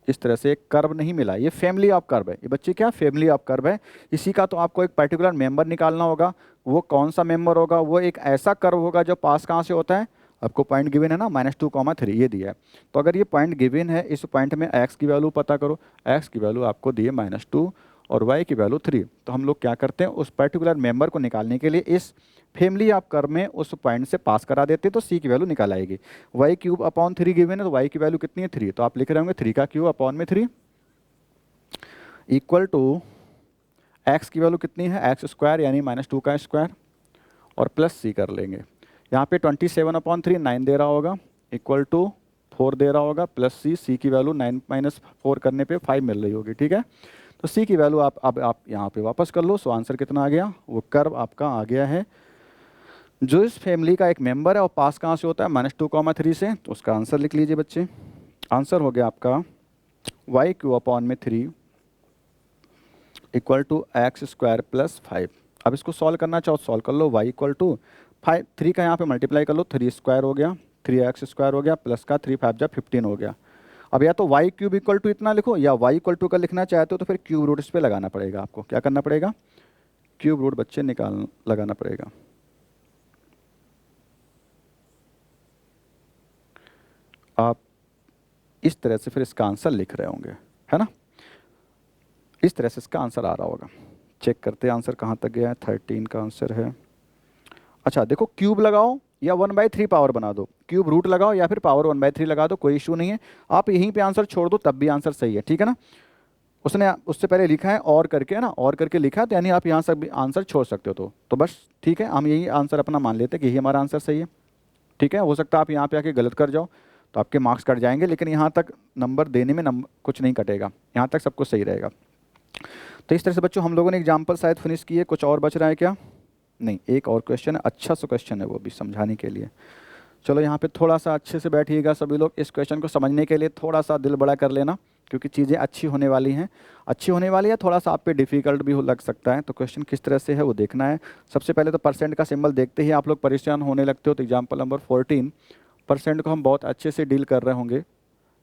इस तरह से एक कर्व नहीं मिला, ये फैमिली ऑफ कर्व है। ये बच्चे क्या, फैमिली ऑफ कर्व है। इसी का तो आपको एक पर्टिकुलर मेंबर निकालना होगा। वो कौन सा मेंबर होगा, वो एक ऐसा कर्व होगा जो पास कहाँ से होता है, आपको पॉइंट गिवन है ना, -2,3 ये दिया है। तो अगर ये पॉइंट गिवन है, इस पॉइंट में x की वैल्यू पता करो, x की वैल्यू आपको दी है -2 और y की वैल्यू 3। तो हम लोग क्या करते हैं, उस पर्टिकुलर मेंबर को निकालने के लिए इस फैमिली ऑफ कर्व में उस पॉइंट से पास करा देते हैं, तो c की वैल्यू निकाल आएगी। y³/3 गिवन है, तो y की वैल्यू कितनी है, 3। तो आप लिख रहे होंगे 3/3 इक्वल टू x की वैल्यू कितनी है, x स्क्वायर यानी -2 का स्क्वायर और प्लस c कर लेंगे। यहाँ पे 27/3 9 दे रहा होगा, इक्वल टू 4 दे रहा होगा, प्लस c की वैल्यू 9 - 4 करने पे 5 मिल रही होगी, ठीक है। तो c की वैल्यू आप यहाँ पे वापस कर लो। सो आंसर कितना आ गया, वो कर्व आपका आ गया है जो इस फैमिली का एक मेंबर है और पास कहाँ से होता है, -2,3 से। तो उसका आंसर लिख लीजिए बच्चे। आंसर हो गया आपका y³/3 equal to x square plus 5। अब इसको सॉल्व करना चाहो सॉल्व कर लो, y इक्वल टू 5, 3 का यहाँ पे मल्टीप्लाई कर लो, 3 स्क्वायर हो गया, 3x स्क्वायर हो गया, प्लस का 3 5 जा 15 हो गया। अब या तो y³ इक्वल टू इतना लिखो, या y इक्वल टू का लिखना चाहते हो तो फिर क्यूब रूट इस पर लगाना पड़ेगा। आपको क्या करना पड़ेगा, क्यूब रूट बच्चे लगाना पड़ेगा। आप इस तरह से फिर इसका आंसर लिख रहे होंगे, है ना, इस तरह से इसका आंसर आ रहा होगा। चेक करते हैं आंसर कहाँ तक गया है, 13 का आंसर है। अच्छा देखो, क्यूब लगाओ या 1/3 पावर बना दो, क्यूब रूट लगाओ या फिर पावर 1/3 लगा दो, कोई इशू नहीं है। आप यहीं पे आंसर छोड़ दो तब भी आंसर सही है, ठीक है ना। उसने उससे पहले लिखा है और करके, है ना, और करके लिखा है, तो यानी आप यहाँ से भी आंसर छोड़ सकते हो। तो बस ठीक है, हम यही आंसर अपना मान लेते हैं कि यही हमारा आंसर सही है। ठीक है, हो सकता है आप यहाँ पे आके गलत कर जाओ तो आपके मार्क्स कट जाएंगे, लेकिन यहाँ तक नंबर देने में नंबर कुछ नहीं कटेगा, यहाँ तक सब कुछ सही रहेगा। तो इस तरह से बच्चों हम लोगों ने एग्जाम्पल शायद फिनिश किए। कुछ और बच रहा है क्या? नहीं, एक और क्वेश्चन है, अच्छा सा क्वेश्चन है वो भी समझाने के लिए। चलो यहाँ पे थोड़ा सा अच्छे से बैठिएगा सभी लोग, इस क्वेश्चन को समझने के लिए थोड़ा सा दिल बड़ा कर लेना, क्योंकि चीज़ें अच्छी होने वाली हैं, अच्छी होने वाली है। थोड़ा सा आप पे डिफ़िकल्ट भी लग सकता है, तो क्वेश्चन किस तरह से है वो देखना है। सबसे पहले तो परसेंट का सिंबल देखते ही आप लोग परेशान होने लगते हो। तो एग्जाम्पल नंबर 14, परसेंट को हम बहुत अच्छे से डील कर रहे होंगे।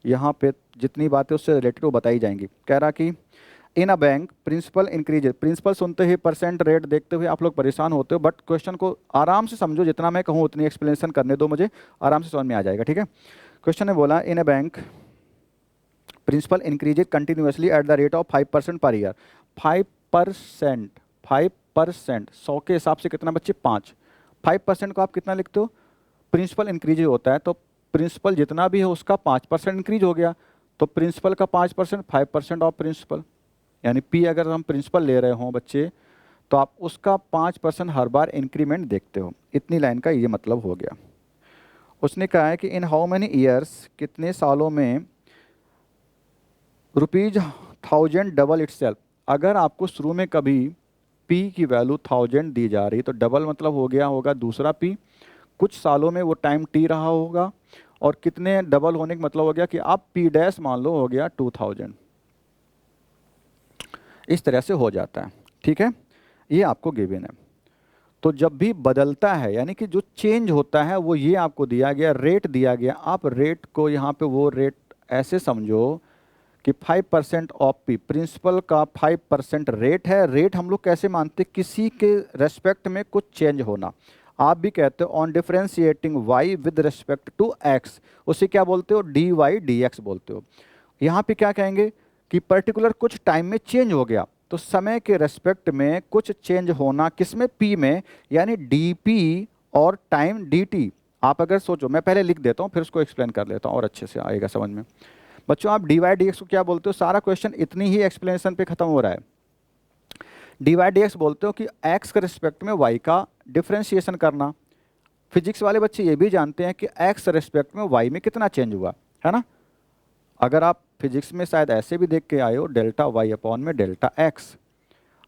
यहाँ पे जितनी बातें उससे रिलेटेड वो बताई जाएंगी। कह रहा कि in a bank principal increase, principal सुनते ही परसेंट रेट देखते हुए आप लोग परेशान होते हो, बट क्वेश्चन को आराम से समझो, जितना मैं कहूँ उतनी एक्सप्लेनेशन करने दो मुझे, आराम से समझ में आ जाएगा। ठीक है, क्वेश्चन ने बोला in a bank principal increase continuously at the rate of 5% per year. 5%, 5%, 100 के हिसाब से कितना बच्चे? 5। 5% को आप कितना लिखते हो? प्रिंसिपल इंक्रीज होता है, तो प्रिंसिपल जितना भी है उसका 5% इंक्रीज हो गया, तो प्रिंसिपल का 5%, 5% ऑफ प्रिंसिपल, यानी पी अगर हम प्रिंसिपल ले रहे हों बच्चे, तो आप उसका 5% हर बार इंक्रीमेंट देखते हो। इतनी लाइन का ये मतलब हो गया। उसने कहा है कि इन हाउ मेनी ईयर्स, कितने सालों में, ₹1000 डबल इटसेल्फ। अगर आपको शुरू में कभी पी की वैल्यू 1000 दी जा रही, तो डबल मतलब हो गया होगा दूसरा पी, कुछ सालों में वो टाइम टी रहा होगा, और कितने डबल होने का मतलब हो गया कि आप पी डैश मान लो हो गया 2000। इस तरह से हो जाता है। ठीक है, ये आपको गिवन है। तो जब भी बदलता है, यानी कि जो चेंज होता है, वो ये आपको दिया गया, रेट दिया गया। आप रेट को यहाँ पे वो रेट ऐसे समझो कि 5% ऑफ पी, प्रिंसिपल का 5% रेट है। रेट हम लोग कैसे मानते? किसी के रेस्पेक्ट में कुछ चेंज होना। आप भी कहते हो on differentiating y with respect to x, उसे क्या बोलते हो? डी वाई डी एक्स बोलते हो। यहाँ पे क्या कहेंगे कि पर्टिकुलर कुछ टाइम में चेंज हो गया, तो समय के रेस्पेक्ट में कुछ चेंज होना, किसमें? पी में, यानी डी पी और टाइम डी टी। आप अगर सोचो, मैं पहले लिख देता हूँ फिर उसको एक्सप्लेन कर लेता हूँ और अच्छे से आएगा समझ में। बच्चों आप डी वाई डी एक्स को क्या बोलते हो? सारा क्वेश्चन इतनी ही एक्सप्लेनेशन पे खत्म हो रहा है। डी वाई डी एक्स बोलते हो कि एक्स के रिस्पेक्ट में वाई का डिफ्रेंशिएशन करना। फिजिक्स वाले बच्चे ये भी जानते हैं कि एक्स रिस्पेक्ट में वाई में कितना चेंज हुआ, है ना। अगर आप फिजिक्स में शायद ऐसे भी देख के आए हो, डेल्टा वाई अपॉन में डेल्टा एक्स,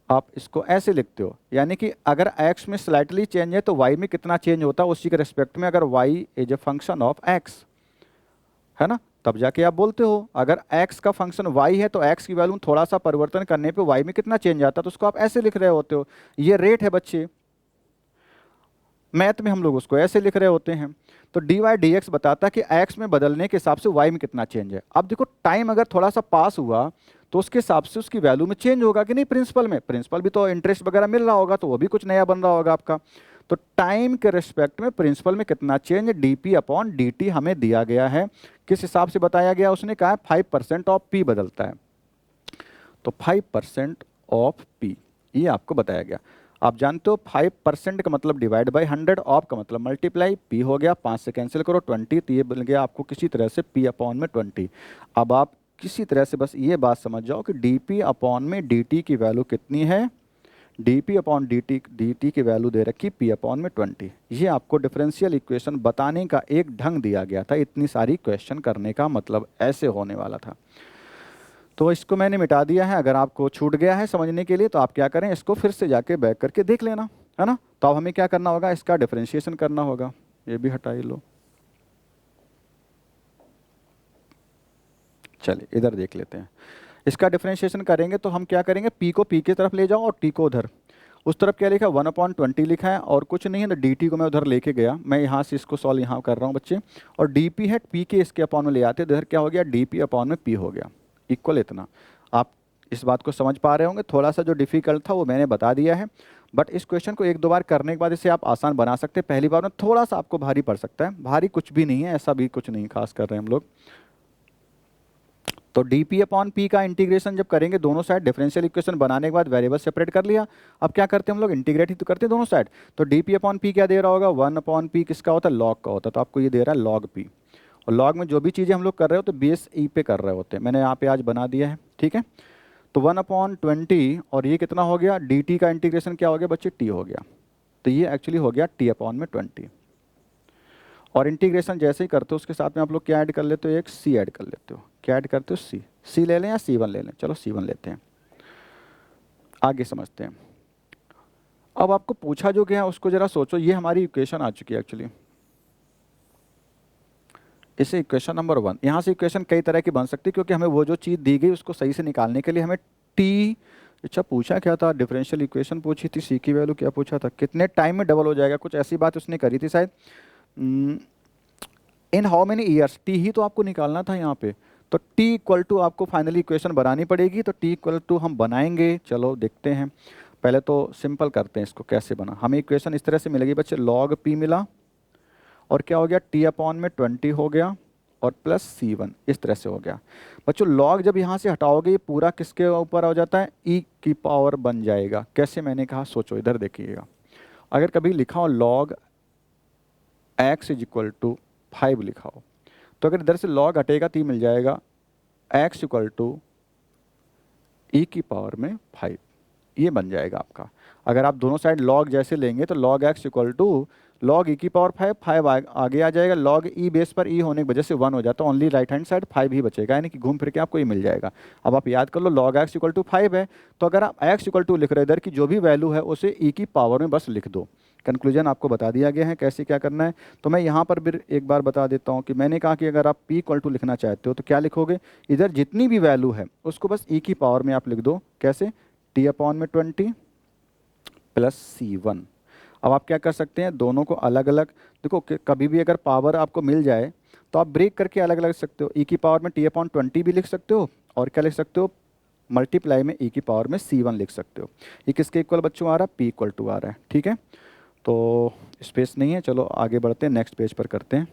आप इसको ऐसे लिखते हो, यानी कि अगर x में स्लाइटली चेंज है तो y में कितना चेंज होता है उसी के रिस्पेक्ट में, अगर y is a function of x, है ना, तब जाके आप बोलते हो अगर x का फंक्शन y है तो x की वैल्यू थोड़ा सा परिवर्तन करने पे y में कितना चेंज आता है, तो उसको आप ऐसे लिख रहे होते हो। ये रेट है बच्चे, मैथ में हम लोग उसको ऐसे लिख रहे होते हैं। तो डी वाई डी एक्स बताता है कि x में बदलने के हिसाब से y में कितना चेंज है। अब देखो टाइम अगर थोड़ा सा पास हुआ तो उसके हिसाब से उसकी वैल्यू में चेंज होगा कि नहीं? प्रिंसिपल में, प्रिंसिपल भी तो इंटरेस्ट वगैरह मिल रहा होगा, तो वो भी कुछ नया बन रहा होगा आपका। तो टाइम के रिस्पेक्ट में प्रिंसिपल में कितना चेंज, dp अपॉन dt हमें दिया गया है। किस हिसाब से बताया गया? उसने कहा 5% ऑफ p बदलता है, तो 5% ऑफ p ये आपको बताया गया। आप जानते हो 5% का मतलब डिवाइड बाई 100, ऑफ का मतलब मल्टीप्लाई, p हो गया 5 से कैंसिल करो 20, तो ये बन गया आपको किसी तरह से p अपॉन में 20। अब आप किसी तरह से बस ये बात समझ जाओ कि dp अपॉन में dt की वैल्यू कितनी है, dp अपॉन dt की वैल्यू दे रखी p अपॉन में 20। ये आपको डिफरेंशियल इक्वेशन बताने का एक ढंग दिया गया था, इतनी सारी क्वेश्चन करने का मतलब ऐसे होने वाला था। तो इसको मैंने मिटा दिया है। अगर आपको छूट गया है समझने के लिए तो आप क्या करें, इसको फिर से जाके बैक करके देख लेना, है ना। तो अब हमें क्या करना होगा, इसका डिफरेंशिएशन करना होगा। ये भी हटा ही लो, चलिए इधर देख लेते हैं। इसका डिफरेंशिएशन करेंगे तो हम क्या करेंगे, p को p की तरफ ले जाओ और t को उधर, उस तरफ क्या लिखा 1/20 लिखा है और कुछ नहीं है, तो dt को मैं उधर लेके गया, मैं यहाँ से इसको सॉल्व यहाँ कर रहा हूँ बच्चे, और dp है p के इसके अपॉन में ले आते, इधर क्या हो गया dp अपॉन में p हो गया, इक्वल इतना। आप इस बात को समझ पा रहे होंगे। थोड़ा सा जो डिफिकल्ट था वो मैंने बता दिया है, बट इस क्वेश्चन को एक दो बार करने के बाद इसे आप आसान बना सकते हैं। पहली बार में थोड़ा सा आपको भारी पड़ सकता है, भारी कुछ भी नहीं है, ऐसा भी कुछ नहीं खास कर रहे हैं हम लोग। तो dp अपॉन p का इंटीग्रेशन जब करेंगे, दोनों साइड डिफरेंशियल इक्वेशन बनाने के बाद वेरिएबल सेपरेट कर लिया, अब क्या करते हैं हम लोग, इंटीग्रेट ही तो करते हैं दोनों साइड। तो dp अपॉन p क्या दे रहा होगा, 1/p किसका होता है, लॉग का होता है, तो आपको ये दे रहा है log p। और लॉग में जो भी चीज़ें हम लोग कर रहे हो तो बेस ई पे कर रहे होते हैं, मैंने यहाँ पे आज बना दिया है, ठीक है। तो 1/20 और ये कितना हो गया, dt का इंटीग्रेशन क्या हो गया बच्चे, t हो गया। तो ये एक्चुअली हो गया t/20। और इंटीग्रेशन जैसे ही करते हो उसके साथ में आप लोग क्या ऐड कर लेते हो, एक c ऐड कर लेते हो। क्या ऐड करते हो, c ले लें या c1 ले लें, चलो c1 लेते हैं। आगे समझते हैं। अब आपको पूछा जो गया है उसको जरा सोचो, ये हमारी इक्वेशन आ चुकी है एक्चुअली, इसे इक्वेशन नंबर 1। यहाँ से इक्वेशन कई तरह की बन सकती है क्योंकि हमें वो जो चीज़ दी गई उसको सही से निकालने के लिए हमें टी, अच्छा पूछा क्या था, डिफरेंशियल इक्वेशन पूछी थी, सी की वैल्यू क्या पूछा था, कितने टाइम में डबल हो जाएगा, कुछ ऐसी बात उसने करी थी शायद। In how many years, t ही तो आपको निकालना था यहाँ पे। तो टी इक्वल टू आपको फाइनली इक्वेशन बनानी पड़ेगी, तो टी इक्वल टू हम बनाएंगे, चलो देखते हैं। पहले तो सिंपल करते हैं इसको, कैसे बना, हमें इक्वेशन इस तरह से मिलेगी बच्चे, लॉग पी मिला और क्या हो गया, t/20 हो गया और प्लस c1, इस तरह से हो गया। बच्चों लॉग जब यहाँ से हटाओगे ये पूरा किसके ऊपर हो जाता है, e की पावर बन जाएगा। कैसे, मैंने कहा सोचो, इधर देखिएगा, अगर कभी लिखा हो लॉग x = 5 लिखा हो, तो अगर इधर से लॉग हटेगा तो ये मिल जाएगा x = e की पावर में 5, ये बन जाएगा आपका। अगर आप दोनों साइड लॉग जैसे लेंगे तो log x = log e की पावर 5 आगे आ जाएगा, log e बेस पर e होने की वजह से 1 हो जाता है, ओनली राइट हैंड साइड 5 ही बचेगा, यानी कि घूम फिर के आपको ये मिल जाएगा। अब आप याद कर लो log x = 5 है, तो अगर आप x = लिख रहे इधर की जो भी वैल्यू है उसे e की पावर में बस लिख दो। कंक्लूजन आपको बता दिया गया है कैसे क्या करना है। तो मैं यहाँ पर भी एक बार बता देता हूँ कि मैंने कहा कि अगर आप p = लिखना चाहते हो तो क्या लिखोगे, इधर जितनी भी वैल्यू है उसको बस e की पावर में आप लिख दो। कैसे, t/20 प्लस c1। अब आप क्या कर सकते हैं, दोनों को अलग अलग देखो, कभी भी अगर पावर आपको मिल जाए तो आप ब्रेक करके अलग अलग सकते हो, e की पावर में t/20 भी लिख सकते हो और क्या लिख सकते हो, मल्टीप्लाई में e की पावर में c1 लिख सकते हो। ये किसके इक्वल बच्चों आ रहा है, p = आ रहा है, ठीक है। तो स्पेस नहीं है, चलो आगे बढ़ते हैं, नेक्स्ट पेज पर करते हैं।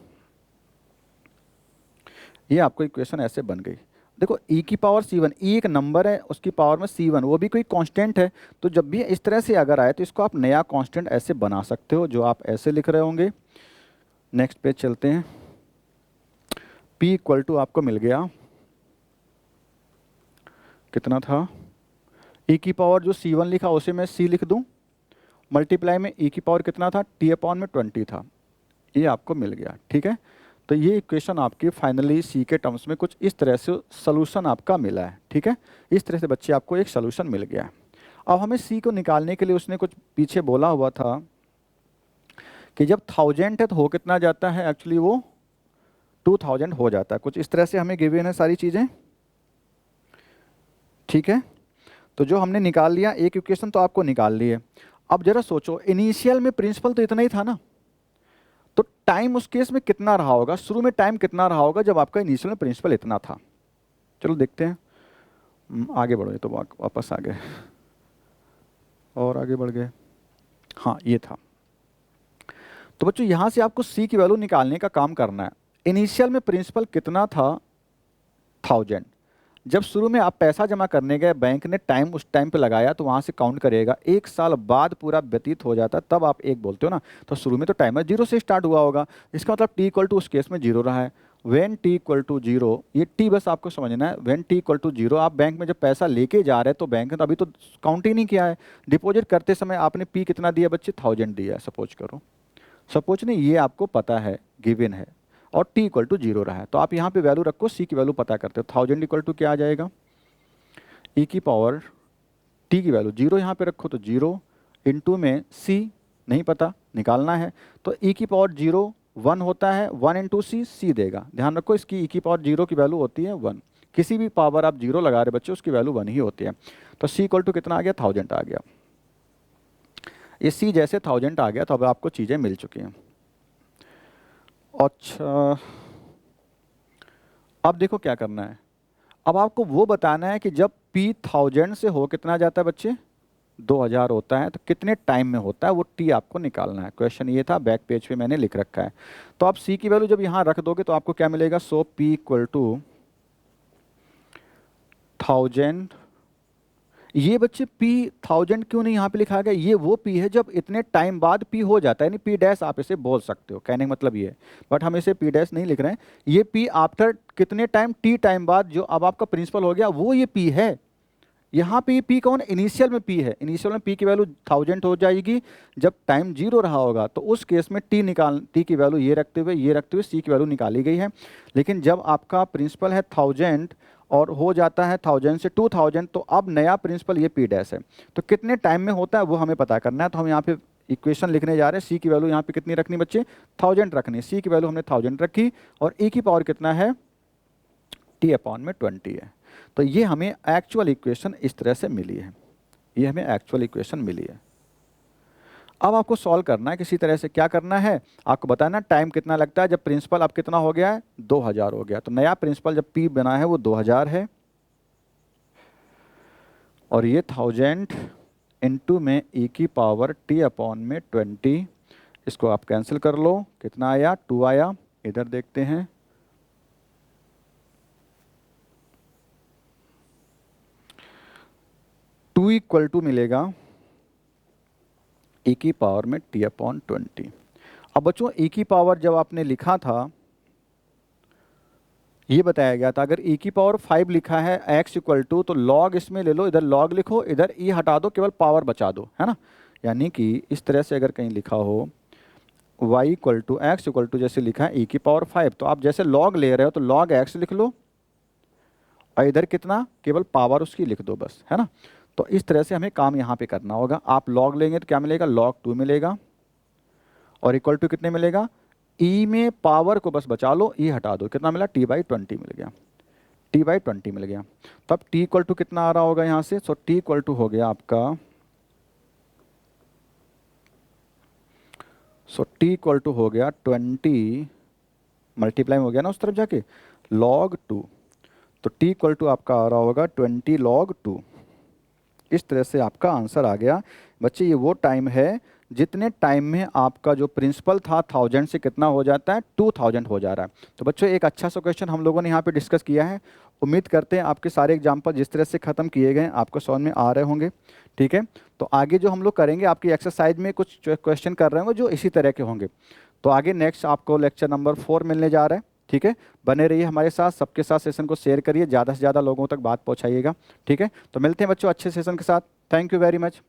ये आपको इक्वेशन ऐसे बन गई, देखो e की पावर c1, e एक नंबर है उसकी पावर में c1, वो भी कोई कांस्टेंट है। तो जब भी इस तरह से अगर आए तो इसको आप नया कांस्टेंट ऐसे बना सकते हो, जो आप ऐसे लिख रहे होंगे। नेक्स्ट पेज चलते हैं। p = आपको मिल गया, कितना था, e की पावर जो c1 लिखा उसे मैं c लिख दूं, मल्टीप्लाई में e की पावर कितना था, t/20 था, ये आपको मिल गया, ठीक है। तो ये इक्वेशन आपकी फाइनली सी के टर्म्स में कुछ इस तरह से सोल्यूशन आपका मिला है, ठीक है। इस तरह से बच्चे आपको एक सोल्यूशन मिल गया है। अब हमें सी को निकालने के लिए उसने कुछ पीछे बोला हुआ था कि जब 1000 है तो हो कितना जाता है, एक्चुअली वो 2000 हो जाता है, कुछ इस तरह से हमें गिवन है सारी चीज़ें, ठीक है। तो जो हमने निकाल लिया, एक इक्वेशन तो आपको निकाल ली है। अब जरा सोचो, इनिशियल में प्रिंसिपल तो इतना ही था ना, तो टाइम उस केस में कितना रहा होगा, शुरू में टाइम कितना रहा होगा जब आपका इनिशियल में प्रिंसिपल इतना था। चलो देखते हैं, आगे बढ़ो, ये तो वापस आ गए और आगे बढ़ गए, हाँ ये था। तो बच्चों यहाँ से आपको सी की वैल्यू निकालने का काम करना है। इनिशियल में प्रिंसिपल कितना था, 1000। जब शुरू में आप पैसा जमा करने गए, बैंक ने टाइम उस टाइम पे लगाया तो वहाँ से काउंट करेगा, 1 साल बाद पूरा व्यतीत हो जाता तब आप एक बोलते हो ना। तो शुरू में तो टाइमर 0 से स्टार्ट हुआ होगा, इसका मतलब t = उस केस में 0 रहा है। व्हेन t = 0, ये t बस आपको समझना है, व्हेन t = 0, आप बैंक में जब पैसा लेके जा रहे हैं तो बैंक ने तो अभी तो काउंट ही नहीं किया है। डिपॉजिट करते समय आपने p कितना दिया बच्चे, 1000 दिया है, सपोज करो, सपोज नहीं, ये आपको पता है, गिवन है, और t = 0 रहा है। तो आप यहाँ पे वैल्यू रखो, c की वैल्यू पता करते हो, 1000 = क्या आ जाएगा, e की पावर t की वैल्यू 0 यहाँ पे रखो तो 0 इंटू में c नहीं पता, निकालना है, तो e की पावर 0 1 होता है, 1 इंटू c देगा। ध्यान रखो इसकी e की पावर 0 की वैल्यू होती है 1, किसी भी पावर आप 0 लगा रहे बच्चे उसकी वैल्यू 1 ही होती है। तो c = कितना आ गया, 1000 आ गया। ये c जैसे 1000 आ गया तो अब आपको चीज़ें मिल चुकी हैं। अच्छा, अब देखो क्या करना है, अब आपको वो बताना है कि जब p 1000 से हो कितना जाता है बच्चे, 2000 होता है, तो कितने टाइम में होता है, वो t आपको निकालना है। क्वेश्चन ये था, बैक पेज पे मैंने लिख रखा है। तो आप c की वैल्यू जब यहाँ रख दोगे तो आपको क्या मिलेगा, सो p = 1000। ये बच्चे p 1000 क्यों नहीं यहाँ पे लिखा गया, ये वो p है जब इतने टाइम बाद p हो जाता है, यानी p' आप इसे बोल सकते हो, कहने का मतलब ये है, बट हम इसे p' नहीं लिख रहे हैं। ये p आफ्टर कितने टाइम, t टाइम बाद, जो अब आपका प्रिंसिपल हो गया वो ये p है। यहाँ पे पी कौन, इनिशियल में पी है, इनिशियल में पी की वैल्यू 1000 हो जाएगी। जब टाइम 0 रहा होगा तो उस केस में टी की वैल्यू ये रखते हुए सी की वैल्यू निकाली गई है। लेकिन जब आपका प्रिंसिपल है 1000 और हो जाता है 1000 से 2000, तो अब नया प्रिंसिपल ये पी डैश है। तो कितने टाइम में होता है वो हमें पता करना है। तो हम यहाँ पे इक्वेशन लिखने जा रहे हैं, सी की वैल्यू यहाँ पे कितनी रखनी बच्चे, 1000 रखनी। सी की वैल्यू हमने 1000 रखी और ई की पावर कितना है, t/20 है। तो ये हमें एक्चुअल इक्वेशन इस तरह से मिली है, ये हमें एक्चुअल इक्वेशन मिली है। अब आपको सॉल्व करना है किसी तरह से। क्या करना है आपको बताना, टाइम कितना लगता है जब प्रिंसिपल अब कितना हो गया है, 2000 हो गया। तो नया प्रिंसिपल जब p बना है वो 2000 है और ये 1000 इंटू में e की पावर t/20। इसको आप कैंसिल कर लो, कितना आया, 2 आया। इधर देखते हैं, टू इक्वल टू मिलेगा e की पावर में t/20। अब बच्चों e की पावर जब आपने लिखा था ये बताया गया था, अगर e की पावर 5 लिखा है x इक्वल टू, तो log इसमें ले लो, इधर log लिखो, इधर e हटा दो, केवल पावर बचा दो, है ना। यानी कि इस तरह से अगर कहीं लिखा हो y equal to x equal to, जैसे लिखा है e की पावर 5, तो आप जैसे log ले रहे हो तो log x लिख लो और इधर कितना, केवल पावर उसकी लिख दो बस, है ना। तो इस तरह से हमें काम यहाँ पे करना होगा। आप log लेंगे तो क्या मिलेगा, log 2 मिलेगा और इक्वल टू कितने मिलेगा, e में पावर को बस बचा लो, e हटा दो, कितना मिला, t/20 मिल गया, t/20 मिल गया। तो अब t इक्वल टू कितना आ रहा होगा यहाँ से, सो t इक्वल टू हो गया आपका, सो t इक्वल टू हो गया 20 मल्टीप्लाई हो गया ना उस तरफ जाके, log 2। तो t इक्वल टू आपका आ रहा होगा 20 log 2। इस तरह से आपका आंसर आ गया। बच्चे ये वो टाइम है जितने टाइम में आपका जो प्रिंसिपल था 1000 से कितना हो जाता है, 2000 हो जा रहा है। तो बच्चों एक अच्छा सा क्वेश्चन हम लोगों ने यहाँ पे डिस्कस किया है। उम्मीद करते हैं आपके सारे एग्जाम्पल जिस तरह से ख़त्म किए गए आपको समझ में आ रहे होंगे, ठीक है। तो आगे जो हम लोग करेंगे, आपकी एक्सरसाइज में कुछ क्वेश्चन कर रहे होंगे जो इसी तरह के होंगे। तो आगे नेक्स्ट आपको लेक्चर नंबर 4 मिलने जा रहा है, ठीक है। बने रहिए हमारे साथ, सबके साथ सेशन को शेयर करिए, ज़्यादा से ज़्यादा लोगों तक बात पहुँचाइएगा, ठीक है। तो मिलते हैं बच्चों अच्छे सेशन के साथ। Thank you very much.